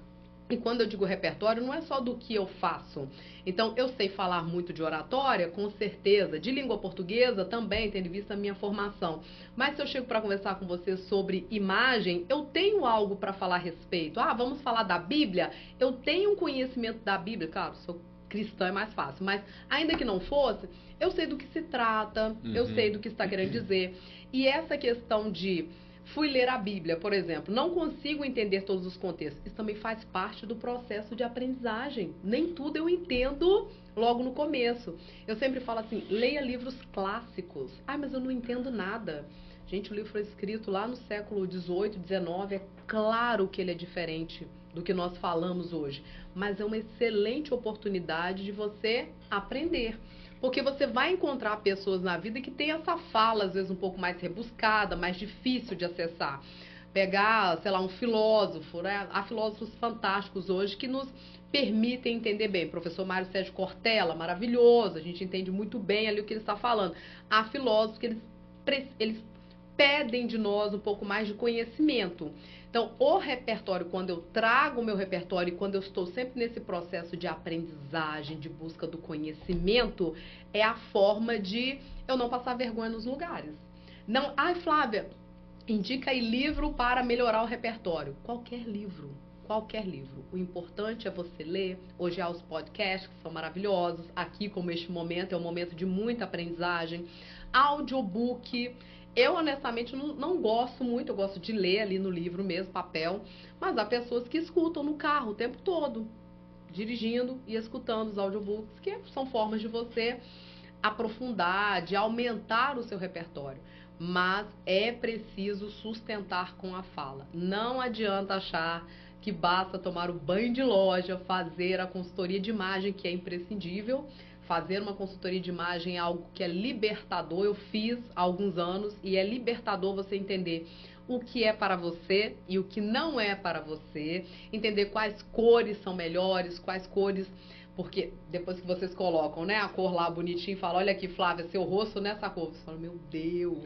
E quando eu digo repertório, não é só do que eu faço. Então, eu sei falar muito de oratória, com certeza. De língua portuguesa também, tendo visto a minha formação. Mas se eu chego para conversar com você sobre imagem, eu tenho algo para falar a respeito. Vamos falar da Bíblia? Eu tenho um conhecimento da Bíblia. Claro, sou cristã, é mais fácil. Mas, ainda que não fosse, eu sei do que se trata, eu sei do que está querendo dizer. E essa questão de fui ler a Bíblia, por exemplo, não consigo entender todos os contextos. Isso também faz parte do processo de aprendizagem. Nem tudo eu entendo logo no começo. Eu sempre falo assim, leia livros clássicos. Mas eu não entendo nada. Gente, o livro foi escrito lá no século XVIII, XIX. É claro que ele é diferente do que nós falamos hoje. Mas é uma excelente oportunidade de você aprender. Porque você vai encontrar pessoas na vida que têm essa fala, às vezes, um pouco mais rebuscada, mais difícil de acessar. Pegar, sei lá, um filósofo, né? Há filósofos fantásticos hoje que nos permitem entender bem. O professor Mário Sérgio Cortella, maravilhoso, a gente entende muito bem ali o que ele está falando. Há filósofos que eles pedem de nós um pouco mais de conhecimento. Então, o repertório, quando eu trago o meu repertório e quando eu estou sempre nesse processo de aprendizagem, de busca do conhecimento, é a forma de eu não passar vergonha nos lugares. Não, Flávia, indica aí livro para melhorar o repertório. Qualquer livro. O importante é você ler. Hoje há os podcasts que são maravilhosos. Aqui, como este momento, é um momento de muita aprendizagem. Audiobook. Eu, honestamente, não gosto muito, eu gosto de ler ali no livro mesmo, papel, mas há pessoas que escutam no carro o tempo todo, dirigindo e escutando os audiobooks, que são formas de você aprofundar, de aumentar o seu repertório. Mas é preciso sustentar com a fala. Não adianta achar que basta tomar o banho de loja, fazer a consultoria de imagem, que é imprescindível. Fazer uma consultoria de imagem é algo que é libertador. Eu fiz há alguns anos e é libertador você entender o que é para você e o que não é para você, entender quais cores são melhores, quais cores, porque depois que vocês colocam, né, a cor lá bonitinha e falam, olha aqui, Flávia, seu rosto nessa cor, você fala, meu Deus,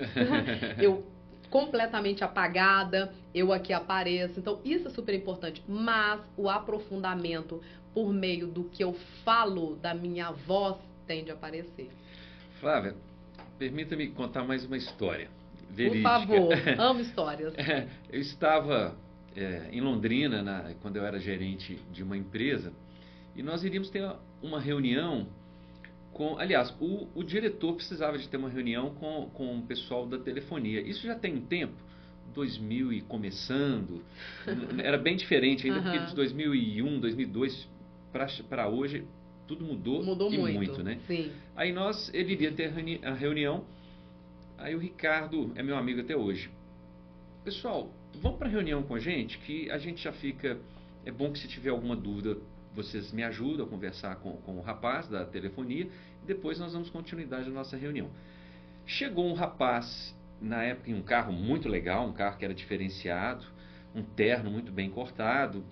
eu completamente apagada, eu aqui apareço. Então, isso é super importante. Mas o aprofundamento por meio do que eu falo, da minha voz, tende a aparecer. Flávia, permita-me contar mais uma história Por verídica. favor, amo histórias. Eu estava em Londrina, quando eu era gerente de uma empresa, e nós iríamos ter uma reunião aliás, o diretor precisava de ter uma reunião com o pessoal da telefonia. Isso já tem um tempo, 2000 e começando, era bem diferente ainda, porque de 2001, 2002 para hoje, tudo mudou e muito, né? Sim. Aí ele iria ter a reunião, aí o Ricardo é meu amigo até hoje. Pessoal, vamos para a reunião com a gente, que a gente já fica, é bom que se tiver alguma dúvida, vocês me ajudam a conversar com o rapaz da telefonia e depois nós damos continuidade à nossa reunião. Chegou um rapaz, na época, em um carro muito legal, um carro que era diferenciado, um terno muito bem cortado.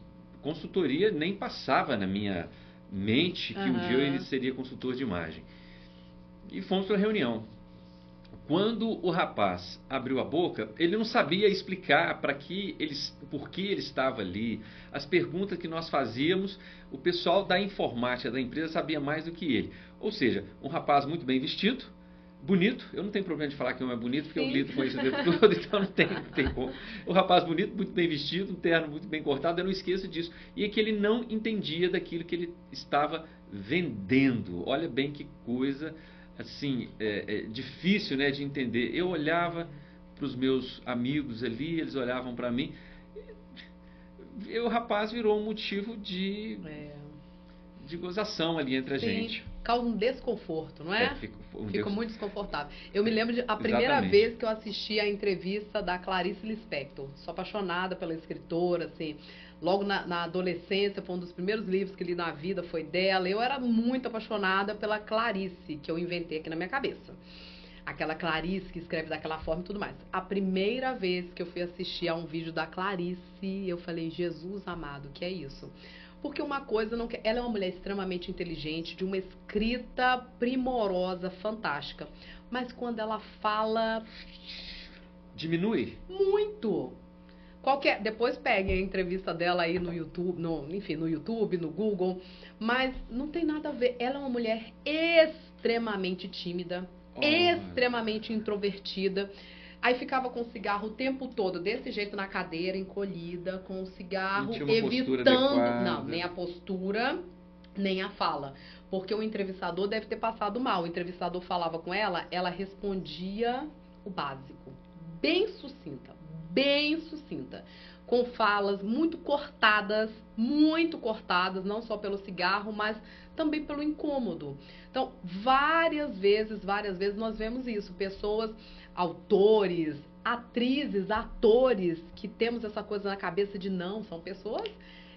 Consultoria nem passava na minha mente que um dia ele seria consultor de imagem. E fomos para a reunião. Quando o rapaz abriu a boca, ele não sabia explicar por que ele estava ali. As perguntas que nós fazíamos, o pessoal da informática da empresa sabia mais do que ele. Ou seja, um rapaz muito bem vestido, bonito. Eu não tenho problema de falar que um é bonito, porque eu lido com isso o tempo todo, então não tem como. Um rapaz bonito, muito bem vestido, um terno muito bem cortado, eu não esqueço disso. E é que ele não entendia daquilo que ele estava vendendo. Olha bem que coisa... assim, difícil, né, de entender. Eu olhava para os meus amigos ali, eles olhavam para mim, e o rapaz virou um motivo de gozação ali entre a gente. Causa um desconforto, não é? Fico muito desconfortável. Eu me lembro a primeira vez que eu assisti a entrevista da Clarice Lispector. Sou apaixonada pela escritora, assim... Logo na adolescência, foi um dos primeiros livros que li na vida, foi dela. Eu era muito apaixonada pela Clarice, que eu inventei aqui na minha cabeça. Aquela Clarice que escreve daquela forma e tudo mais. A primeira vez que eu fui assistir a um vídeo da Clarice, eu falei, Jesus amado, que é isso? Porque uma coisa não quer... Ela é uma mulher extremamente inteligente, de uma escrita primorosa, fantástica. Mas quando ela fala... Diminui? Muito! Depois pegue a entrevista dela aí no YouTube, no YouTube, no Google, mas não tem nada a ver. Ela é uma mulher extremamente tímida, extremamente introvertida. Aí ficava com o cigarro o tempo todo, desse jeito na cadeira, encolhida, com o cigarro, evitando. Não, nem a postura, nem a fala. Porque o entrevistador deve ter passado mal. O entrevistador falava com ela, ela respondia o básico, bem sucinta, com falas muito cortadas, não só pelo cigarro, mas também pelo incômodo. Então, várias vezes nós vemos isso, pessoas, autores, atrizes, atores, que temos essa coisa na cabeça de não, são pessoas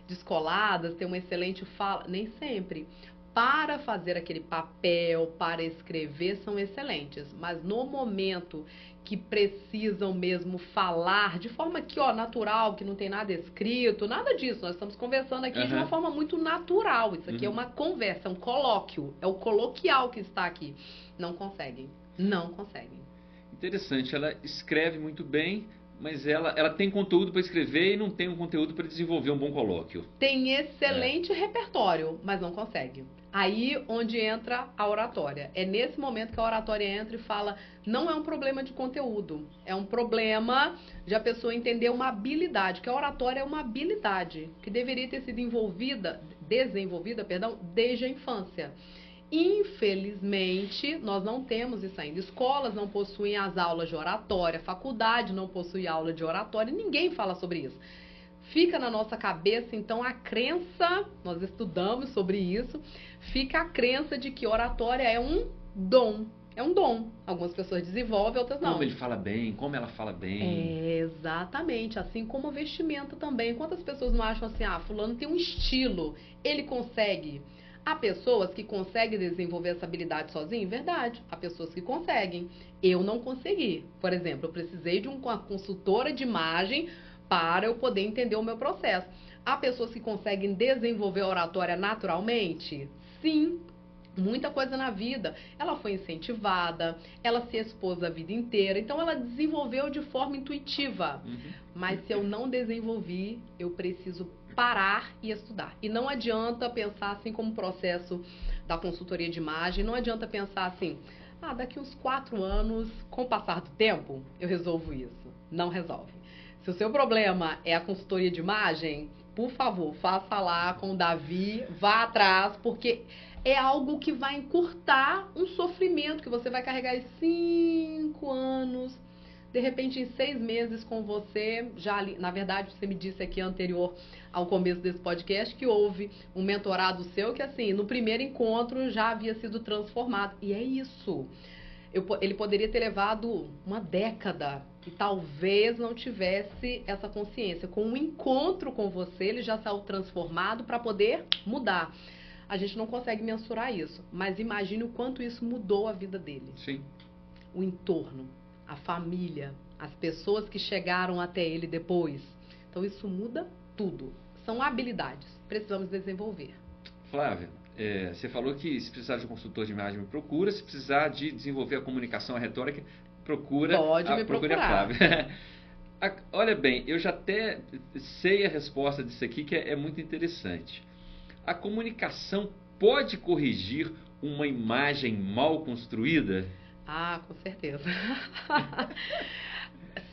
descoladas, têm uma excelente fala, nem sempre. Para fazer aquele papel, para escrever, são excelentes, mas no momento que precisam mesmo falar de forma que, natural, que não tem nada escrito, nada disso. Nós estamos conversando aqui de uma forma muito natural. Isso aqui é uma conversa, é um colóquio, é o coloquial que está aqui. Não conseguem. Interessante, ela escreve muito bem, mas ela tem conteúdo para escrever e não tem um conteúdo para desenvolver um bom colóquio. Tem excelente repertório, mas não consegue. Aí onde entra a oratória. É nesse momento que a oratória entra e fala, não é um problema de conteúdo, é um problema de a pessoa entender uma habilidade, que a oratória é uma habilidade que deveria ter sido desenvolvida, desde a infância. Infelizmente, nós não temos isso ainda. Escolas não possuem as aulas de oratória, faculdade não possui aula de oratória, ninguém fala sobre isso. Fica na nossa cabeça, então, a crença, nós estudamos sobre isso, fica a crença de que oratória é um dom. É um dom. Algumas pessoas desenvolvem, outras não. Como ele fala bem, como ela fala bem. Exatamente. Assim como o vestimento também. Quantas pessoas não acham assim, fulano tem um estilo, ele consegue. Há pessoas que conseguem desenvolver essa habilidade sozinho? Verdade. Há pessoas que conseguem. Eu não consegui. Por exemplo, eu precisei de uma consultora de imagem para eu poder entender o meu processo. Há pessoas que conseguem desenvolver a oratória naturalmente? Sim. Muita coisa na vida, ela foi incentivada, ela se expôs a vida inteira, então ela desenvolveu de forma intuitiva. Mas se eu não desenvolvi, eu preciso parar e estudar. E não adianta pensar assim como o processo da consultoria de imagem, não adianta pensar assim, daqui uns 4 anos, com o passar do tempo, eu resolvo isso. Não resolve. Se o seu problema é a consultoria de imagem, por favor, faça lá com o Davi, vá atrás, porque é algo que vai encurtar um sofrimento que você vai carregar em 5 anos. De repente, em 6 meses com você, já na verdade, você me disse aqui anterior ao começo desse podcast que houve um mentorado seu que, assim, no primeiro encontro já havia sido transformado. E é isso. Ele poderia ter levado uma década e talvez não tivesse essa consciência. Com um encontro com você, ele já saiu transformado para poder mudar. A gente não consegue mensurar isso, mas imagine o quanto isso mudou a vida dele. Sim. O entorno, a família, as pessoas que chegaram até ele depois. Então isso muda tudo. São habilidades, precisamos desenvolver. Flávia, você falou que se precisar de um consultor de imagem, me procura. Se precisar de desenvolver a comunicação, a retórica, procure a Flávia. Olha bem, eu já até sei a resposta disso aqui, que é muito interessante. A comunicação pode corrigir uma imagem mal construída? Com certeza.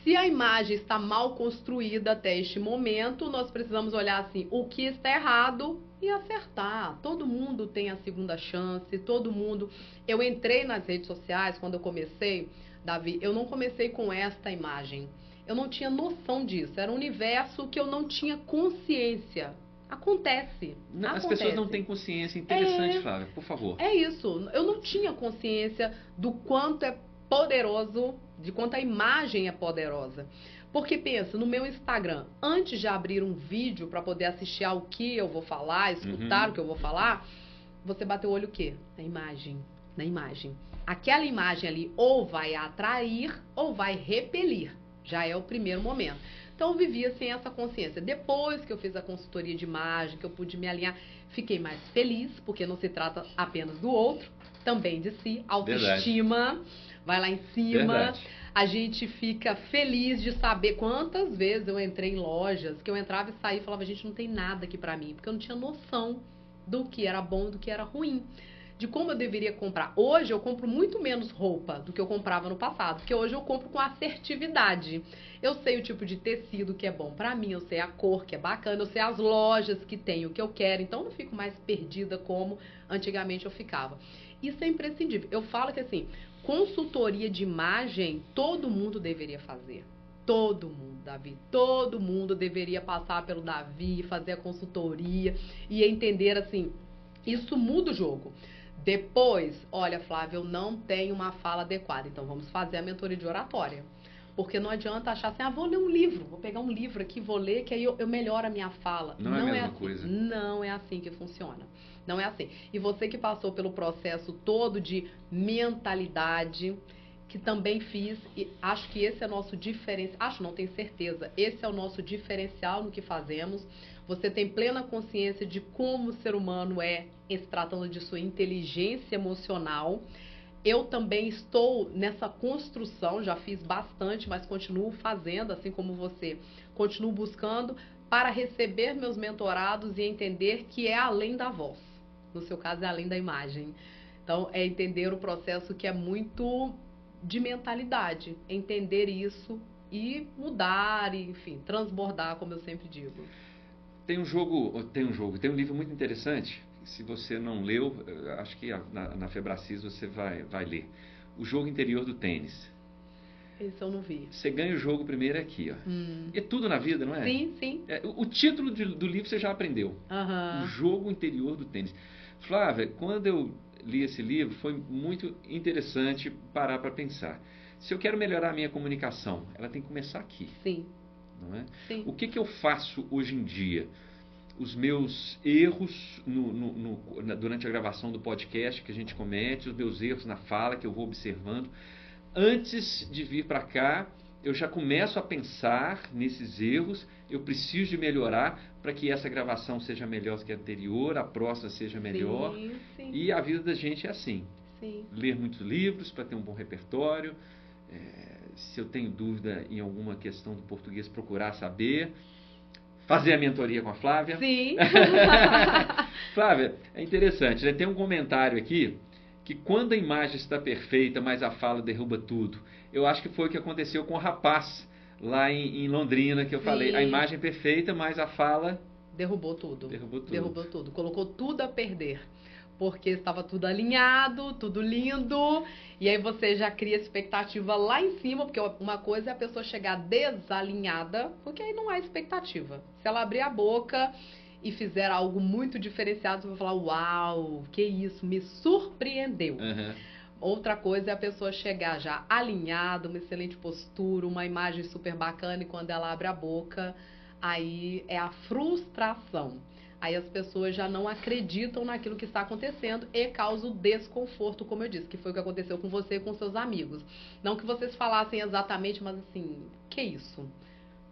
Se a imagem está mal construída até este momento, nós precisamos olhar assim, o que está errado e acertar. Todo mundo tem a segunda chance, todo mundo... Eu entrei nas redes sociais quando eu comecei, Davi, eu não comecei com esta imagem. Eu não tinha noção disso, era um universo que eu não tinha consciência. Acontece. As pessoas não têm consciência. Interessante, Flávia, por favor. É isso. Eu não tinha consciência do quanto é poderoso, de quanto a imagem é poderosa. Porque pensa, no meu Instagram, antes de abrir um vídeo para poder assistir ao que eu vou falar, escutar o que eu vou falar, você bateu o olho o quê? Na imagem. Na imagem. Aquela imagem ali ou vai atrair ou vai repelir. Já é o primeiro momento. Então eu vivia sem essa consciência. Depois que eu fiz a consultoria de imagem, que eu pude me alinhar, fiquei mais feliz, porque não se trata apenas do outro, também de si, autoestima, verdade, vai lá em cima. Verdade. A gente fica feliz de saber quantas vezes eu entrei em lojas, que eu entrava e saía e falava, gente, não tem nada aqui pra mim, porque eu não tinha noção do que era bom e do que era ruim, de como eu deveria comprar. Hoje eu compro muito menos roupa do que eu comprava no passado, porque hoje eu compro com assertividade. Eu sei o tipo de tecido que é bom pra mim, eu sei a cor que é bacana, eu sei as lojas que tem o que eu quero, então eu não fico mais perdida como antigamente eu ficava. Isso é imprescindível. Eu falo que assim, consultoria de imagem todo mundo deveria fazer. Todo mundo, Davi, todo mundo deveria passar pelo Davi, fazer a consultoria e entender assim, isso muda o jogo. Depois, olha, Flávia, eu não tenho uma fala adequada, então vamos fazer a mentoria de oratória. Porque não adianta achar assim, vou ler um livro, vou pegar um livro aqui, vou ler, que aí eu melhoro a minha fala. Não é a mesma assim, coisa. Não é assim que funciona. Não é assim. E você que passou pelo processo todo de mentalidade, que também fiz, e acho que esse é nosso diferencial, acho, não tenho certeza, esse é o nosso diferencial no que fazemos. Você tem plena consciência de como o ser humano é, se tratando de sua inteligência emocional. Eu também estou nessa construção, já fiz bastante, mas continuo fazendo, assim como você. Continuo buscando para receber meus mentorados e entender que é além da voz. No seu caso, é além da imagem. Então, é entender o processo que é muito de mentalidade. Entender isso e mudar, e, enfim, transbordar, como eu sempre digo. Tem um livro muito interessante. Se você não leu, acho que na Febracis você vai ler. O Jogo Interior do Tênis. Esse eu não vi. Você ganha o jogo primeiro aqui, ó. É tudo na vida, não é? Sim, sim. O título do livro você já aprendeu. O Jogo Interior do Tênis. Flávia, quando eu li esse livro, foi muito interessante parar para pensar. Se eu quero melhorar a minha comunicação, ela tem que começar aqui. Sim. Não é? Sim. O que eu faço hoje em dia? os meus erros durante a gravação do podcast que a gente comete, os meus erros na fala que eu vou observando. Antes de vir para cá, eu já começo a pensar nesses erros, eu preciso de melhorar para que essa gravação seja melhor que a anterior, a próxima seja melhor. Sim, sim. E a vida da gente é assim. Sim. Ler muitos livros para ter um bom repertório. Se eu tenho dúvida em alguma questão do português, procurar saber. Fazer a mentoria com a Flávia. Sim. Flávia, é interessante, né? Tem um comentário aqui que quando a imagem está perfeita, mas a fala derruba tudo. Eu acho que foi o que aconteceu com o rapaz lá em Londrina, que eu falei, a imagem é perfeita, mas a fala... Derrubou tudo. Derrubou tudo. Derrubou tudo. Colocou tudo a perder. Porque estava tudo alinhado, tudo lindo, e aí você já cria expectativa lá em cima, porque uma coisa é a pessoa chegar desalinhada, porque aí não há expectativa. Se ela abrir a boca e fizer algo muito diferenciado, você vai falar, uau, que isso, me surpreendeu. Uhum. Outra coisa é a pessoa chegar já alinhada, uma excelente postura, uma imagem super bacana, e quando ela abre a boca, aí é a frustração. Aí as pessoas já não acreditam naquilo que está acontecendo e causa o desconforto, como eu disse, que foi o que aconteceu com você e com seus amigos. Não que vocês falassem exatamente, mas assim, que isso? O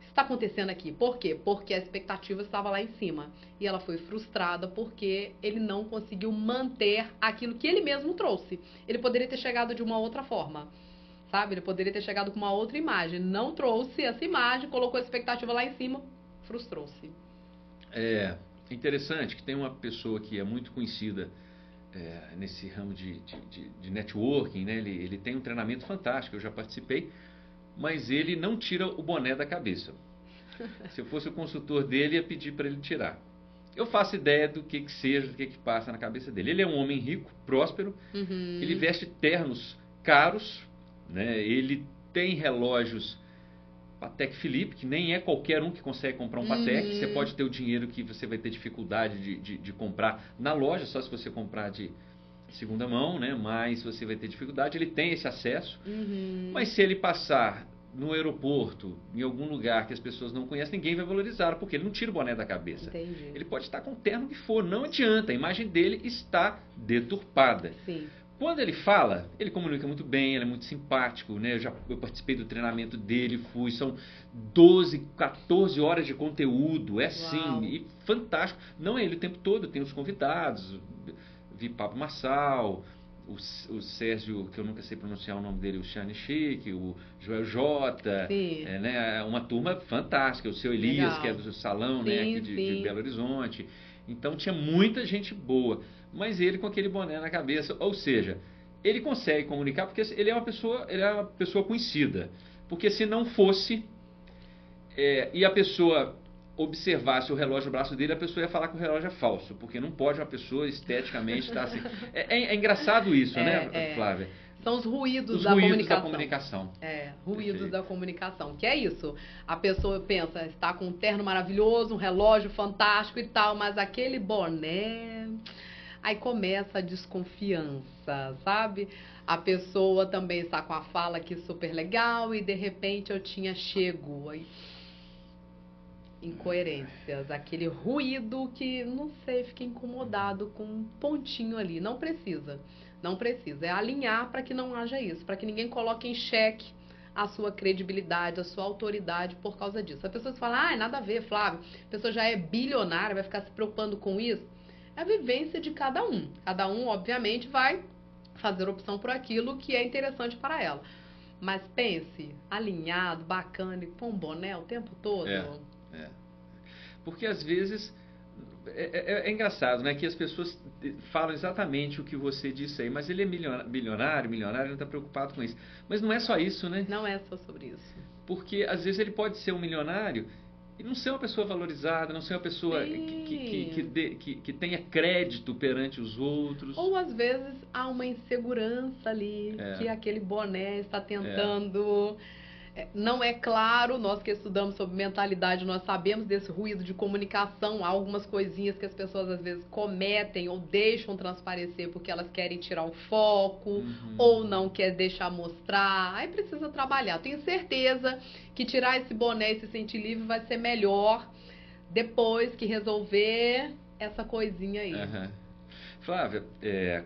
que está acontecendo aqui? Por quê? Porque a expectativa estava lá em cima. E ela foi frustrada porque ele não conseguiu manter aquilo que ele mesmo trouxe. Ele poderia ter chegado de uma outra forma, sabe? Ele poderia ter chegado com uma outra imagem. Não trouxe essa imagem, colocou a expectativa lá em cima, frustrou-se. É interessante que tem uma pessoa que é muito conhecida nesse ramo de networking, né? Ele tem um treinamento fantástico, eu já participei, mas ele não tira o boné da cabeça. Se eu fosse o consultor dele, ia pedir para ele tirar. Eu faço ideia do que seja, do que passa na cabeça dele. Ele é um homem rico, próspero, ele veste ternos caros, né? Ele tem relógios Patek Philippe, que nem é qualquer um que consegue comprar um Patek. Você pode ter o dinheiro que você vai ter dificuldade de comprar na loja, só se você comprar de segunda mão, né? Mas você vai ter dificuldade. Ele tem esse acesso. Mas se ele passar no aeroporto, em algum lugar que as pessoas não conhecem, ninguém vai valorizar, porque ele não tira o boné da cabeça. Entendi. Ele pode estar com o terno que for, não adianta. A imagem dele está deturpada. Sim. Quando ele fala, ele comunica muito bem, ele é muito simpático, né? Eu participei do treinamento dele, são 12, 14 horas de conteúdo, Uau. e fantástico. Não é ele o tempo todo, tem os convidados, vi Pablo Marçal, o Sérgio, que eu nunca sei pronunciar o nome dele, o Shane Chique, o Joel Jota, né? Uma turma fantástica, o seu Elias, Legal. que é do salão, Sim, né? Aqui de Belo Horizonte. Então tinha muita gente boa, mas ele com aquele boné na cabeça, ou seja, ele consegue comunicar porque ele é uma pessoa conhecida. Porque se não fosse, e a pessoa observasse o relógio no braço dele, a pessoa ia falar que o relógio é falso, porque não pode uma pessoa esteticamente estar assim. É engraçado isso, né, Flávia? São os ruídos da comunicação. Ruídos Perfeito. da comunicação. Que é isso. A pessoa pensa, está com um terno maravilhoso, um relógio fantástico e tal, mas aquele boné... Aí começa a desconfiança, sabe? A pessoa também está com a fala aqui super legal e de repente eu tinha chego. Aí... Incoerências, aquele ruído que, não sei, fica incomodado com um pontinho ali. Não precisa. Não precisa, é alinhar para que não haja isso, para que ninguém coloque em xeque a sua credibilidade, a sua autoridade por causa disso. A pessoa fala, nada a ver, Flávio, a pessoa já é bilionária, vai ficar se preocupando com isso. É a vivência de cada um. Cada um, obviamente, vai fazer opção por aquilo que é interessante para ela. Mas pense, alinhado, bacana, e com um boné o tempo todo. Porque às vezes... É engraçado, né? Que as pessoas falam exatamente o que você disse aí, mas ele é milionário, não está preocupado com isso. Mas não é só isso, né? Não é só sobre isso. Porque às vezes ele pode ser um milionário e não ser uma pessoa valorizada, não ser uma pessoa que tenha crédito perante os outros. Ou às vezes há uma insegurança ali, que aquele boné está tentando... Não é claro, nós que estudamos sobre mentalidade, nós sabemos desse ruído de comunicação, há algumas coisinhas que as pessoas às vezes cometem ou deixam transparecer porque elas querem tirar o foco, ou não quer deixar mostrar, aí precisa trabalhar. Tenho certeza que tirar esse boné e se sentir livre vai ser melhor depois que resolver essa coisinha aí. Aham. Flávia,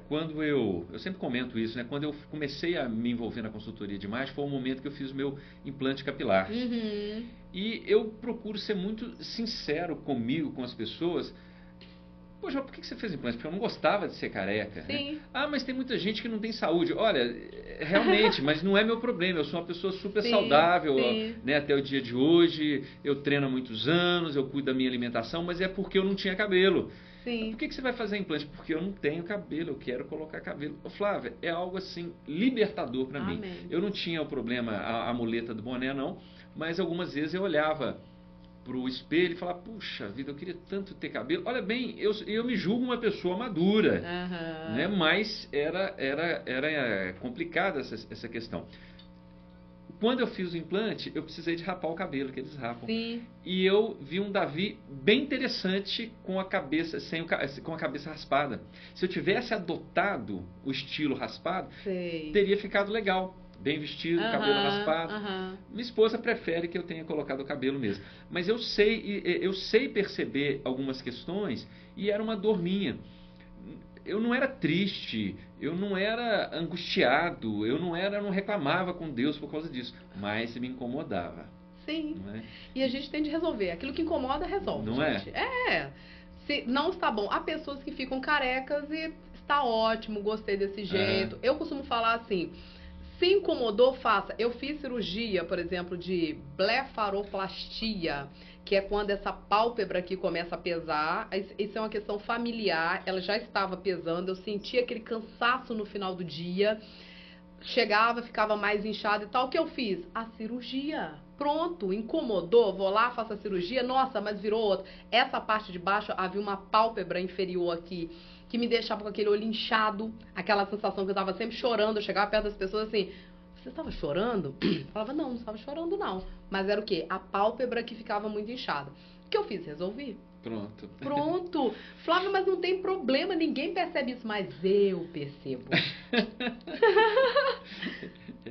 quando eu sempre comento isso, né? Quando eu comecei a me envolver na consultoria de imagem, foi o momento que eu fiz o meu implante capilar. Uhum. E eu procuro ser muito sincero comigo, com as pessoas. Poxa, por que você fez implante? Porque eu não gostava de ser careca. Sim. Né? Ah, mas tem muita gente que não tem saúde. Olha, realmente, mas não é meu problema. Eu sou uma pessoa super Sim, saudável, sim. né, até o dia de hoje. Eu treino há muitos anos, eu cuido da minha alimentação, mas é porque eu não tinha cabelo. Sim. Por que você vai fazer implante? Porque eu não tenho cabelo, eu quero colocar cabelo. Ô, Flávia, é algo assim libertador para mim. Amém. Eu não tinha o problema, a muleta do boné não, mas algumas vezes eu olhava pro espelho e falava, puxa vida, eu queria tanto ter cabelo. Olha bem, eu me julgo uma pessoa madura, Aham. né? Mas era complicada essa questão. Quando eu fiz o implante, eu precisei de rapar o cabelo, que eles rapam. Sim. E eu vi um Davi bem interessante com a cabeça, com a cabeça raspada. Se eu tivesse adotado o estilo raspado, Sei. teria ficado legal. Bem vestido, cabelo raspado. Aham. Minha esposa prefere que eu tenha colocado o cabelo mesmo. Mas eu sei perceber algumas questões e era uma dor minha. Eu não era triste, eu não era angustiado, eu não reclamava com Deus por causa disso, mas me incomodava. Sim. Não é? E a gente tem de resolver. Aquilo que incomoda, resolve. Não gente. É. Se não está bom. Há pessoas que ficam carecas e está ótimo, gostei desse jeito. Eu costumo falar assim, se incomodou, faça. Eu fiz cirurgia, por exemplo, de blefaroplastia, que é quando essa pálpebra aqui começa a pesar. Isso é uma questão familiar. Ela já estava pesando. Eu sentia aquele cansaço no final do dia. Chegava, ficava mais inchada e tal. O que eu fiz? A cirurgia. Pronto, incomodou, vou lá, faço a cirurgia. Nossa, mas virou outra. Essa parte de baixo, havia uma pálpebra inferior aqui, que me deixava com aquele olho inchado, aquela sensação que eu estava sempre chorando. Eu chegava perto das pessoas assim, você estava chorando? Eu falava, não estava chorando não. Mas era o quê? A pálpebra que ficava muito inchada. O que eu fiz? Resolvi. Pronto. Pronto. Flávio, mas não tem problema, ninguém percebe isso, mas eu percebo.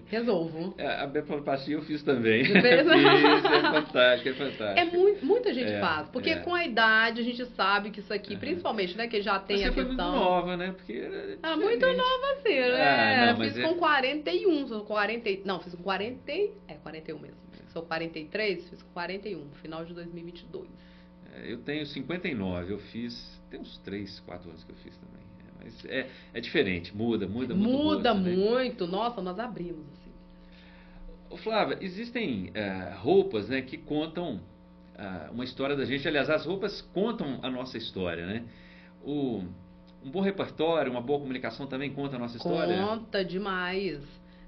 Resolvo. A blefaroplastia eu fiz também. Você fez? É fantástico, é fantástico. Muita gente faz, porque com a idade a gente sabe que isso aqui, principalmente, né, que já tem Você a foi questão... muito nova, né? Porque era muito nova assim, né? não, Fiz com 41, sou 40, não, fiz com 40, 41 mesmo. Sou 43, fiz com 41, final de 2022. Eu tenho 59, eu fiz, tem uns 3, 4 anos que eu fiz também. Mas é diferente, muda muito. Muda gosto, muito, né? Nossa, nós abrimos assim. Ô, Flávia, existem roupas, né, que contam uma história da gente. Aliás, as roupas contam a nossa história, né? Um bom repertório, uma boa comunicação também conta a nossa história? Conta demais.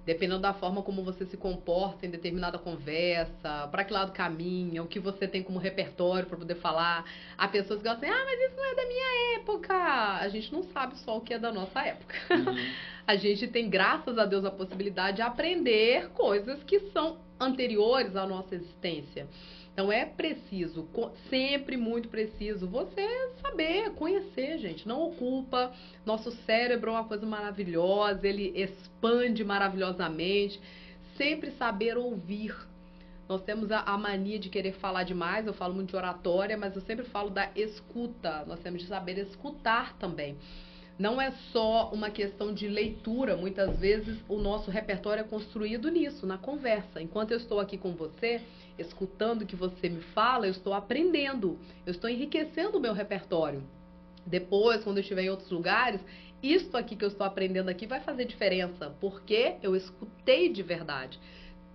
Dependendo da forma como você se comporta em determinada conversa, para que lado caminha, o que você tem como repertório para poder falar. Há pessoas que gostam, mas isso não é da minha época. A gente não sabe só o que é da nossa época. Uhum. A gente tem, graças a Deus, a possibilidade de aprender coisas que são anteriores à nossa existência. Então é preciso, sempre muito preciso, você saber, conhecer, gente. Não ocupa. Nosso cérebro é uma coisa maravilhosa, ele expande maravilhosamente. Sempre saber ouvir. Nós temos a mania de querer falar demais, eu falo muito de oratória, mas eu sempre falo da escuta. Nós temos de saber escutar também. Não é só uma questão de leitura, muitas vezes o nosso repertório é construído nisso, na conversa. Enquanto eu estou aqui com você, escutando o que você me fala, eu estou aprendendo, eu estou enriquecendo o meu repertório. Depois, quando eu estiver em outros lugares, isto aqui que eu estou aprendendo aqui vai fazer diferença, porque eu escutei de verdade.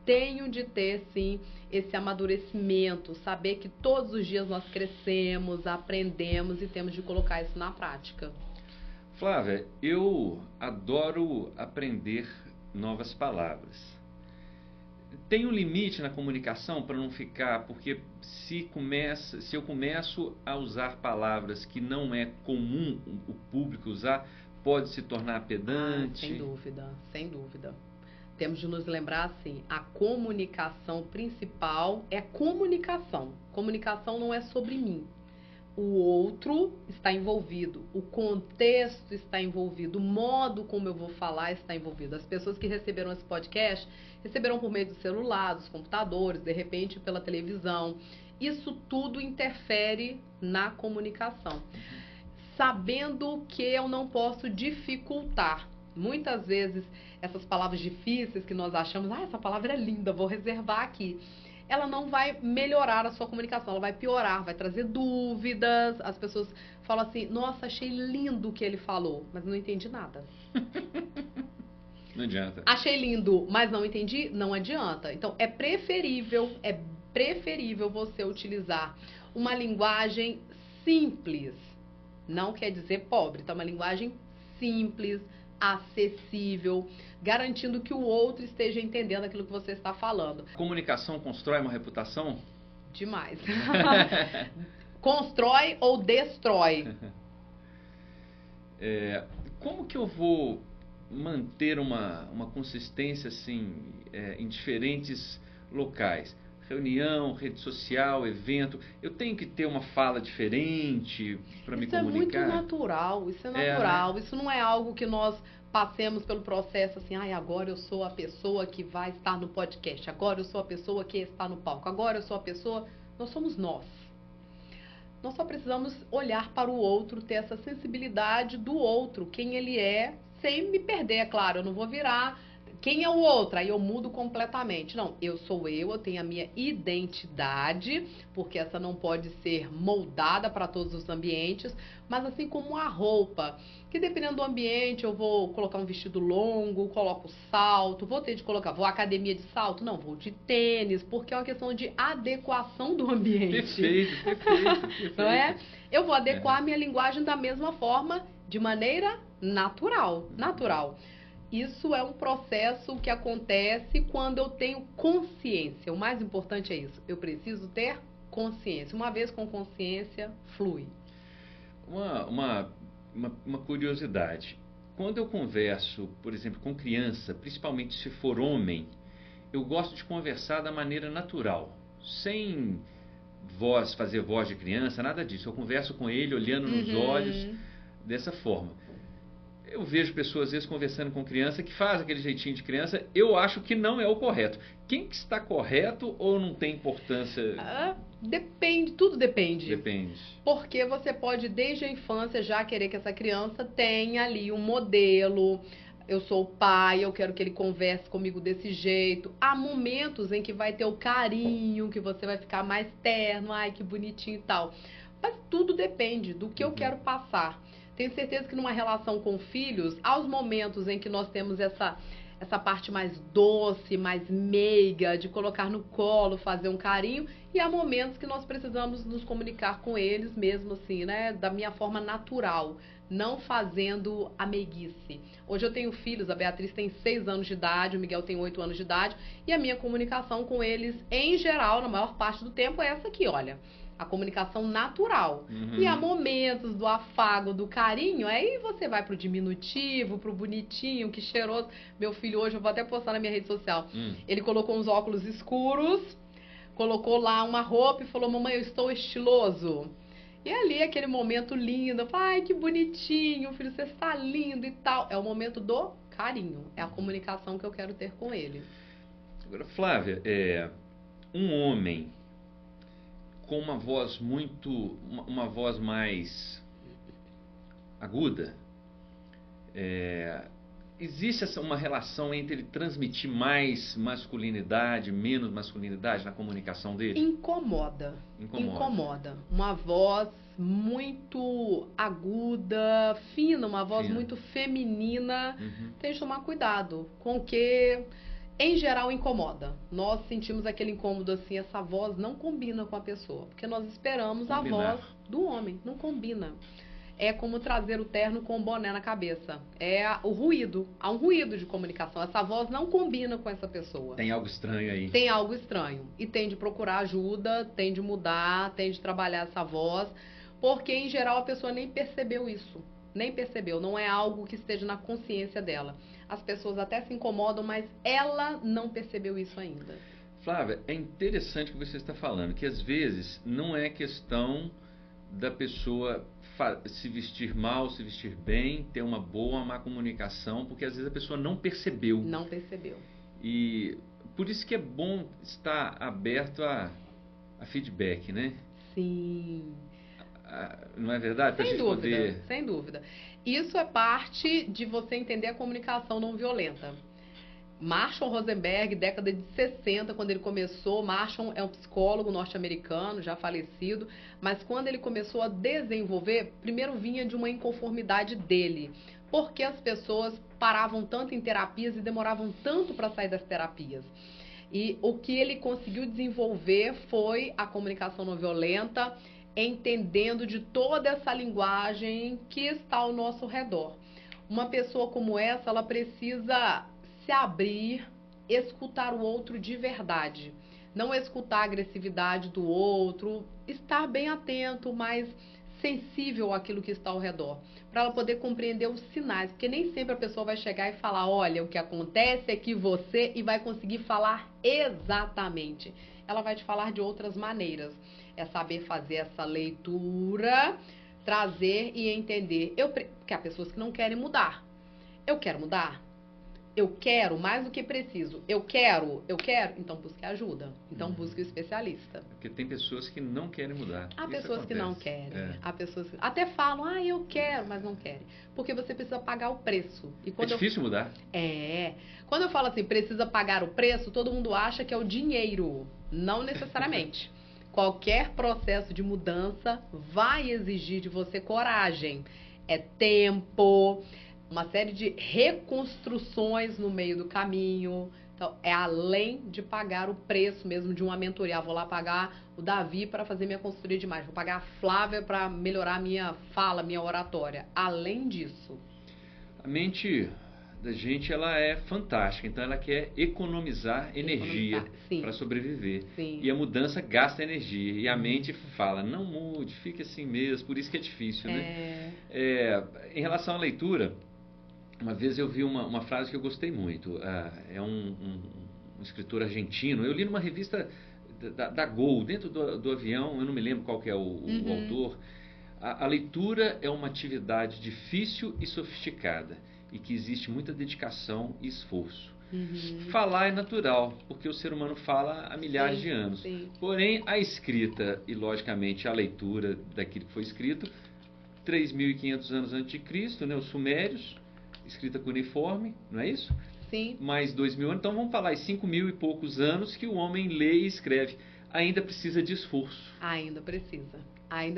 Tenho de ter, sim, esse amadurecimento, saber que todos os dias nós crescemos, aprendemos e temos de colocar isso na prática. Flávia, eu adoro aprender novas palavras. Tem um limite na comunicação para não ficar, porque se eu começo a usar palavras que não é comum o público usar, pode se tornar pedante? Sem dúvida, sem dúvida. Temos de nos lembrar assim, a comunicação principal é comunicação. Comunicação não é sobre mim. o outro está envolvido, o contexto está envolvido, o modo como eu vou falar está envolvido. As pessoas que receberam esse podcast receberam por meio do celular, dos computadores, de repente pela televisão. Isso tudo interfere na comunicação. Sabendo que eu não posso dificultar. Muitas vezes essas palavras difíceis que nós achamos, essa palavra é linda, vou reservar aqui. Ela não vai melhorar a sua comunicação, ela vai piorar, vai trazer dúvidas. As pessoas falam assim, nossa, achei lindo o que ele falou, mas não entendi nada. Não adianta. Achei lindo, mas não entendi, não adianta. Então, é preferível você utilizar uma linguagem simples. Não quer dizer pobre, então uma linguagem simples, acessível, garantindo que o outro esteja entendendo aquilo que você está falando. Comunicação constrói uma reputação? Demais. Constrói ou destrói? Como que eu vou manter uma consistência assim, em diferentes locais? Reunião, rede social, evento. Eu tenho que ter uma fala diferente para me comunicar? Isso é muito natural, isso é natural. Né? Isso não é algo que nós passemos pelo processo assim, agora eu sou a pessoa que vai estar no podcast, agora eu sou a pessoa que está no palco, agora eu sou a pessoa... Nós somos nós. Nós só precisamos olhar para o outro, ter essa sensibilidade do outro, quem ele é, sem me perder, é claro. Eu não vou virar... Quem é o outro? Aí eu mudo completamente. Não, eu sou eu tenho a minha identidade, porque essa não pode ser moldada para todos os ambientes, mas assim como a roupa, que dependendo do ambiente eu vou colocar um vestido longo, coloco salto, vou à academia de salto? Não, vou de tênis, porque é uma questão de adequação do ambiente. Perfeito. Não é? Eu vou adequar a minha linguagem da mesma forma, de maneira natural. Isso é um processo que acontece quando eu tenho consciência. O mais importante é isso. Eu preciso ter consciência. Uma vez com consciência, flui. Uma curiosidade. Quando eu converso, por exemplo, com criança, principalmente se for homem, eu gosto de conversar da maneira natural, sem fazer voz de criança, nada disso. Eu converso com ele olhando nos olhos dessa forma. Eu vejo pessoas, às vezes, conversando com criança que faz aquele jeitinho de criança. Eu acho que não é o correto. Quem que está correto ou não tem importância? Depende, tudo depende. Depende. Porque você pode, desde a infância, já querer que essa criança tenha ali um modelo. Eu sou o pai, eu quero que ele converse comigo desse jeito. Há momentos em que vai ter o carinho, que você vai ficar mais terno, ai, que bonitinho e tal. Mas tudo depende do que eu quero passar. Tenho certeza que numa relação com filhos, há os momentos em que nós temos essa parte mais doce, mais meiga, de colocar no colo, fazer um carinho, e há momentos que nós precisamos nos comunicar com eles mesmo assim, né, da minha forma natural, não fazendo a meiguice. Hoje eu tenho filhos, a Beatriz tem 6 anos de idade, o Miguel tem 8 anos de idade, e a minha comunicação com eles, em geral, na maior parte do tempo, é essa aqui, olha. A comunicação natural. E há momentos do afago, do carinho, aí você vai pro diminutivo, pro bonitinho, que cheiroso. Meu filho hoje, eu vou até postar na minha rede social, ele colocou uns óculos escuros, colocou lá uma roupa e falou, mamãe, eu estou estiloso. E ali, aquele momento lindo, eu falo, ai, que bonitinho, filho, você está lindo e tal. É o momento do carinho, é a comunicação que eu quero ter com ele. Agora, Flávia, um homem com uma voz uma voz mais aguda, existe uma relação entre ele transmitir mais masculinidade, menos masculinidade na comunicação dele? Incomoda. Uma voz muito aguda, fina, uma voz muito feminina. Tem que tomar cuidado com o que... Em geral, incomoda. Nós sentimos aquele incômodo assim, essa voz não combina com a pessoa. Porque nós esperamos a voz do homem, não combina. É como trazer o terno com o boné na cabeça. É o ruído, há um ruído de comunicação. Essa voz não combina com essa pessoa. Tem algo estranho aí. Tem algo estranho. E tem de procurar ajuda, tem de mudar, tem de trabalhar essa voz. Porque, em geral, a pessoa nem percebeu isso. Nem percebeu, não é algo que esteja na consciência dela. As pessoas até se incomodam, mas ela não percebeu isso ainda. Flávia, é interessante o que você está falando, que às vezes não é questão da pessoa se vestir mal, se vestir bem, ter uma boa, má comunicação, porque às vezes a pessoa não percebeu. Não percebeu. E por isso que é bom estar aberto a feedback, né? Sim. Não é verdade? Sem dúvida, sem dúvida. Isso é parte de você entender a comunicação não violenta. Marshall Rosenberg, década de 60, quando ele começou, Marshall é um psicólogo norte-americano, já falecido, mas quando ele começou a desenvolver, primeiro vinha de uma inconformidade dele, porque as pessoas paravam tanto em terapias e demoravam tanto para sair das terapias. E o que ele conseguiu desenvolver foi a comunicação não violenta, entendendo de toda essa linguagem que está ao nosso redor. Uma pessoa como essa, ela precisa se abrir, escutar o outro de verdade. Não escutar a agressividade do outro, estar bem atento, mas sensível àquilo que está ao redor, para ela poder compreender os sinais, porque nem sempre a pessoa vai chegar e falar, olha, o que acontece é que você, e vai conseguir falar exatamente. Ela vai te falar de outras maneiras. É saber fazer essa leitura, trazer e entender. Porque há pessoas que não querem mudar. Eu quero mudar? Eu quero mais do que preciso. Eu quero, então busque ajuda. Então busque o especialista. Porque tem pessoas que não querem mudar. Há pessoas que não querem. Há pessoas que até falam, eu quero, mas não querem. Porque você precisa pagar o preço. E quando é difícil mudar. Quando eu falo assim, precisa pagar o preço, todo mundo acha que é o dinheiro. Não necessariamente. Qualquer processo de mudança vai exigir de você coragem. É tempo, uma série de reconstruções no meio do caminho. Então, é além de pagar o preço mesmo de uma mentoria. Vou lá pagar o Davi para fazer minha consultoria de imagem. Vou pagar a Flávia para melhorar minha fala, minha oratória. Além disso. A mente da gente, ela é fantástica. Então, ela quer economizar energia para sobreviver. Sim. E a mudança gasta energia. E a mente fala, não mude, fique assim mesmo. Por isso que é difícil, né? Em relação à leitura, uma vez eu vi uma frase que eu gostei muito. É um escritor argentino. Eu li numa revista da Gol, dentro do avião. Eu não me lembro qual que é o autor. A leitura é uma atividade difícil e sofisticada, e que existe muita dedicação e esforço. Falar é natural, porque o ser humano fala há milhares de anos. Sim. Porém, a escrita e, logicamente, a leitura daquilo que foi escrito, 3.500 anos antes de Cristo, né, os sumérios, escrita cuneiforme, não é isso? Sim. Mais 2.000 anos, então vamos falar, 5.000 e poucos anos que o homem lê e escreve. Ainda precisa de esforço. Ainda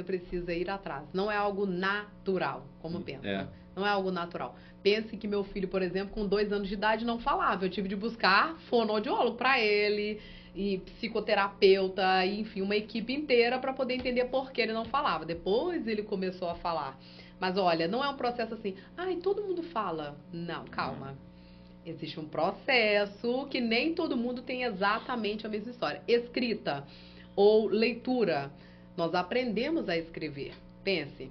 precisa ir atrás. Não é algo natural, como pensa. Não é algo natural. Pense que meu filho, por exemplo, com 2 anos de idade não falava. Eu tive de buscar fonoaudiólogo para ele, e psicoterapeuta, e, enfim, uma equipe inteira para poder entender por que ele não falava. Depois ele começou a falar. Mas olha, não é um processo assim, todo mundo fala. Não, calma. Existe um processo que nem todo mundo tem exatamente a mesma história. Escrita ou leitura. Nós aprendemos a escrever. Pense,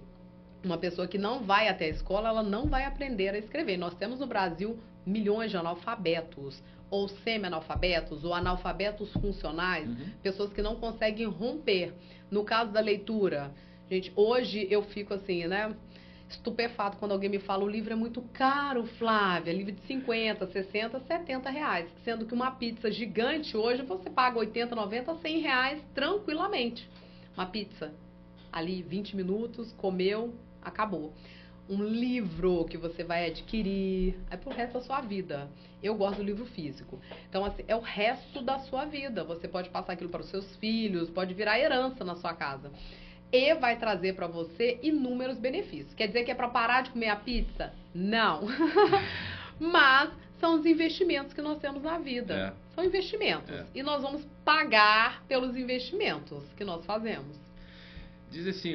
uma pessoa que não vai até a escola, ela não vai aprender a escrever. Nós temos no Brasil milhões de analfabetos, ou semi-analfabetos, ou analfabetos funcionais, pessoas que não conseguem romper. No caso da leitura, gente, hoje eu fico assim, né? Estupefato quando alguém me fala, o livro é muito caro, Flávia, livro de 50, 60, 70 reais, sendo que uma pizza gigante hoje você paga 80, 90, 100 reais tranquilamente. Uma pizza, ali 20 minutos, comeu, acabou. Um livro que você vai adquirir, é pro resto da sua vida. Eu gosto do livro físico. Então, assim, é o resto da sua vida. Você pode passar aquilo para os seus filhos, pode virar herança na sua casa. E vai trazer para você inúmeros benefícios. Quer dizer que é para parar de comer a pizza? Não. Mas são os investimentos que nós temos na vida. São investimentos. E nós vamos pagar pelos investimentos que nós fazemos. Diz assim,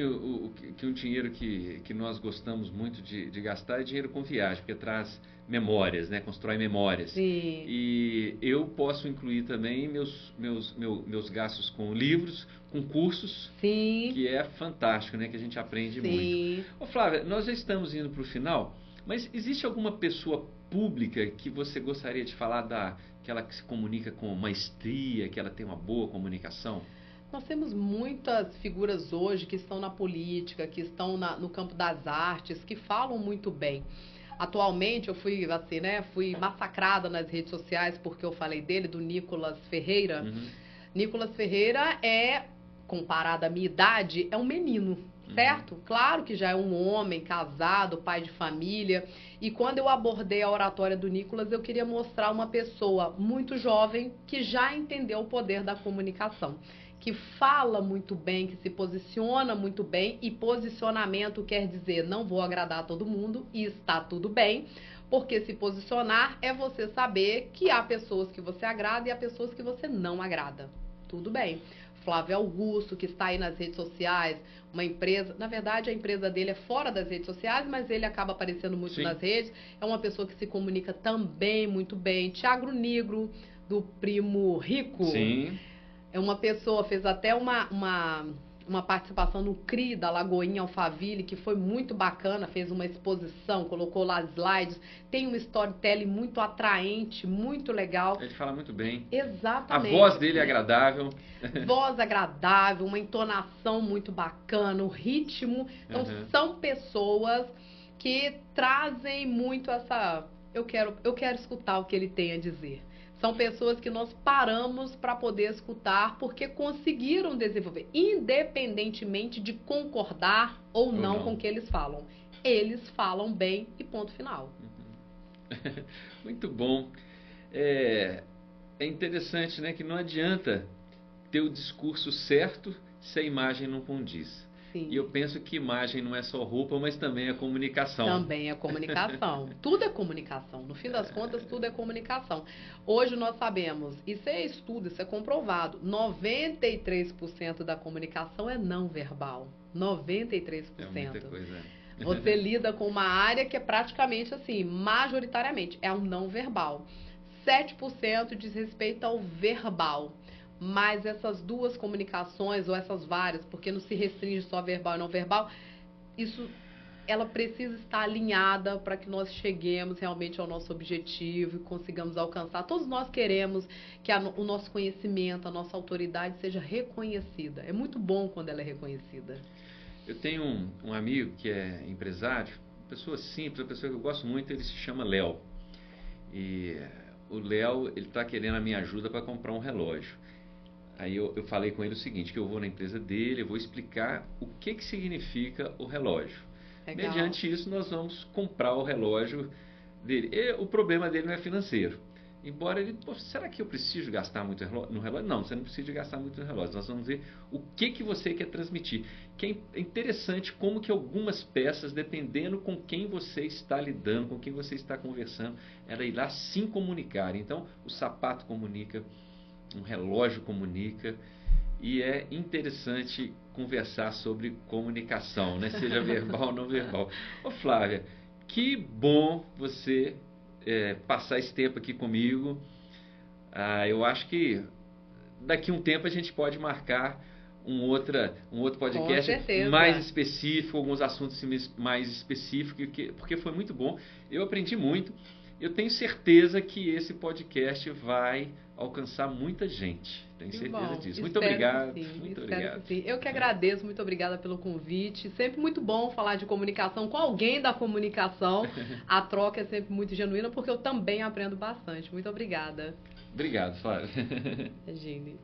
que um dinheiro que nós gostamos muito de gastar é dinheiro com viagem, porque traz memórias, né? Constrói memórias. Sim. E eu posso incluir também meus gastos com livros, com cursos, Sim. que é fantástico, né? Que a gente aprende muito. Ô, Flávia, nós já estamos indo para o final, mas existe alguma pessoa pública que você gostaria de falar que ela se comunica com maestria, que ela tem uma boa comunicação? Nós temos muitas figuras hoje que estão na política, que estão no campo das artes, que falam muito bem. Atualmente eu fui assim, né? Fui massacrada nas redes sociais porque eu falei dele, do Nicolas Ferreira. Uhum. Nicolas Ferreira comparado à minha idade, é um menino, certo? Claro que já é um homem casado, pai de família. E quando eu abordei a oratória do Nicolas, eu queria mostrar uma pessoa muito jovem que já entendeu o poder da comunicação, que fala muito bem, que se posiciona muito bem, e posicionamento quer dizer não vou agradar a todo mundo e está tudo bem, porque se posicionar é você saber que há pessoas que você agrada e há pessoas que você não agrada. Tudo bem. Flávio Augusto, que está aí nas redes sociais, uma empresa, na verdade a empresa dele é fora das redes sociais, mas ele acaba aparecendo muito nas redes, é uma pessoa que se comunica também muito bem. Thiago Negro, do Primo Rico. Sim. É uma pessoa, fez até uma participação no CRI da Lagoinha Alphaville, que foi muito bacana, fez uma exposição, colocou lá slides, tem um storytelling muito atraente, muito legal. Ele fala muito bem. Exatamente. A voz dele é agradável. Voz agradável, uma entonação muito bacana, o ritmo. Então, são pessoas que trazem muito essa... Eu quero escutar o que ele tem a dizer. São pessoas que nós paramos para poder escutar porque conseguiram desenvolver, independentemente de concordar ou não com o que eles falam. Eles falam bem e ponto final. Muito bom. É interessante, né, que não adianta ter o discurso certo se a imagem não condiz. Sim. E eu penso que imagem não é só roupa, mas também é comunicação. Também é comunicação. Tudo é comunicação. No fim das contas, tudo é comunicação. Hoje nós sabemos, isso é estudo, isso é comprovado, 93% da comunicação é não verbal. 93%. É muita coisa. Você lida com uma área que é praticamente assim, majoritariamente, é um não verbal. 7% diz respeito ao verbal. Mas essas duas comunicações, ou essas várias, porque não se restringe só a verbal e não verbal, ela precisa estar alinhada para que nós cheguemos realmente ao nosso objetivo e consigamos alcançar. Todos nós queremos que o nosso conhecimento, a nossa autoridade seja reconhecida. É muito bom quando ela é reconhecida. Eu tenho um amigo que é empresário, uma pessoa simples, uma pessoa que eu gosto muito, ele se chama Léo. E o Léo, ele está querendo a minha ajuda para comprar um relógio. Aí eu falei com ele o seguinte, que eu vou na empresa dele, eu vou explicar o que significa o relógio. Legal. Mediante isso, nós vamos comprar o relógio dele. O problema dele não é financeiro. Embora ele, será que eu preciso gastar muito no relógio? Não, você não precisa gastar muito no relógio. Nós vamos ver o que você quer transmitir. Que é interessante como que algumas peças, dependendo com quem você está lidando, com quem você está conversando, ela irá sim comunicar. Então, o sapato comunica, um relógio comunica, e é interessante conversar sobre comunicação, né? Seja verbal ou não verbal. Ô Flávia, que bom você passar esse tempo aqui comigo. Eu acho que daqui a um tempo a gente pode marcar um outro podcast mais específico, alguns assuntos mais específicos, porque foi muito bom. Eu aprendi muito. Eu tenho certeza que esse podcast vai alcançar muita gente. Tenho certeza disso. Muito obrigado. Muito obrigado. Eu que agradeço, muito obrigada pelo convite. Sempre muito bom falar de comunicação com alguém da comunicação. A troca é sempre muito genuína, porque eu também aprendo bastante. Muito obrigada. Obrigado, Flávia. Imagine.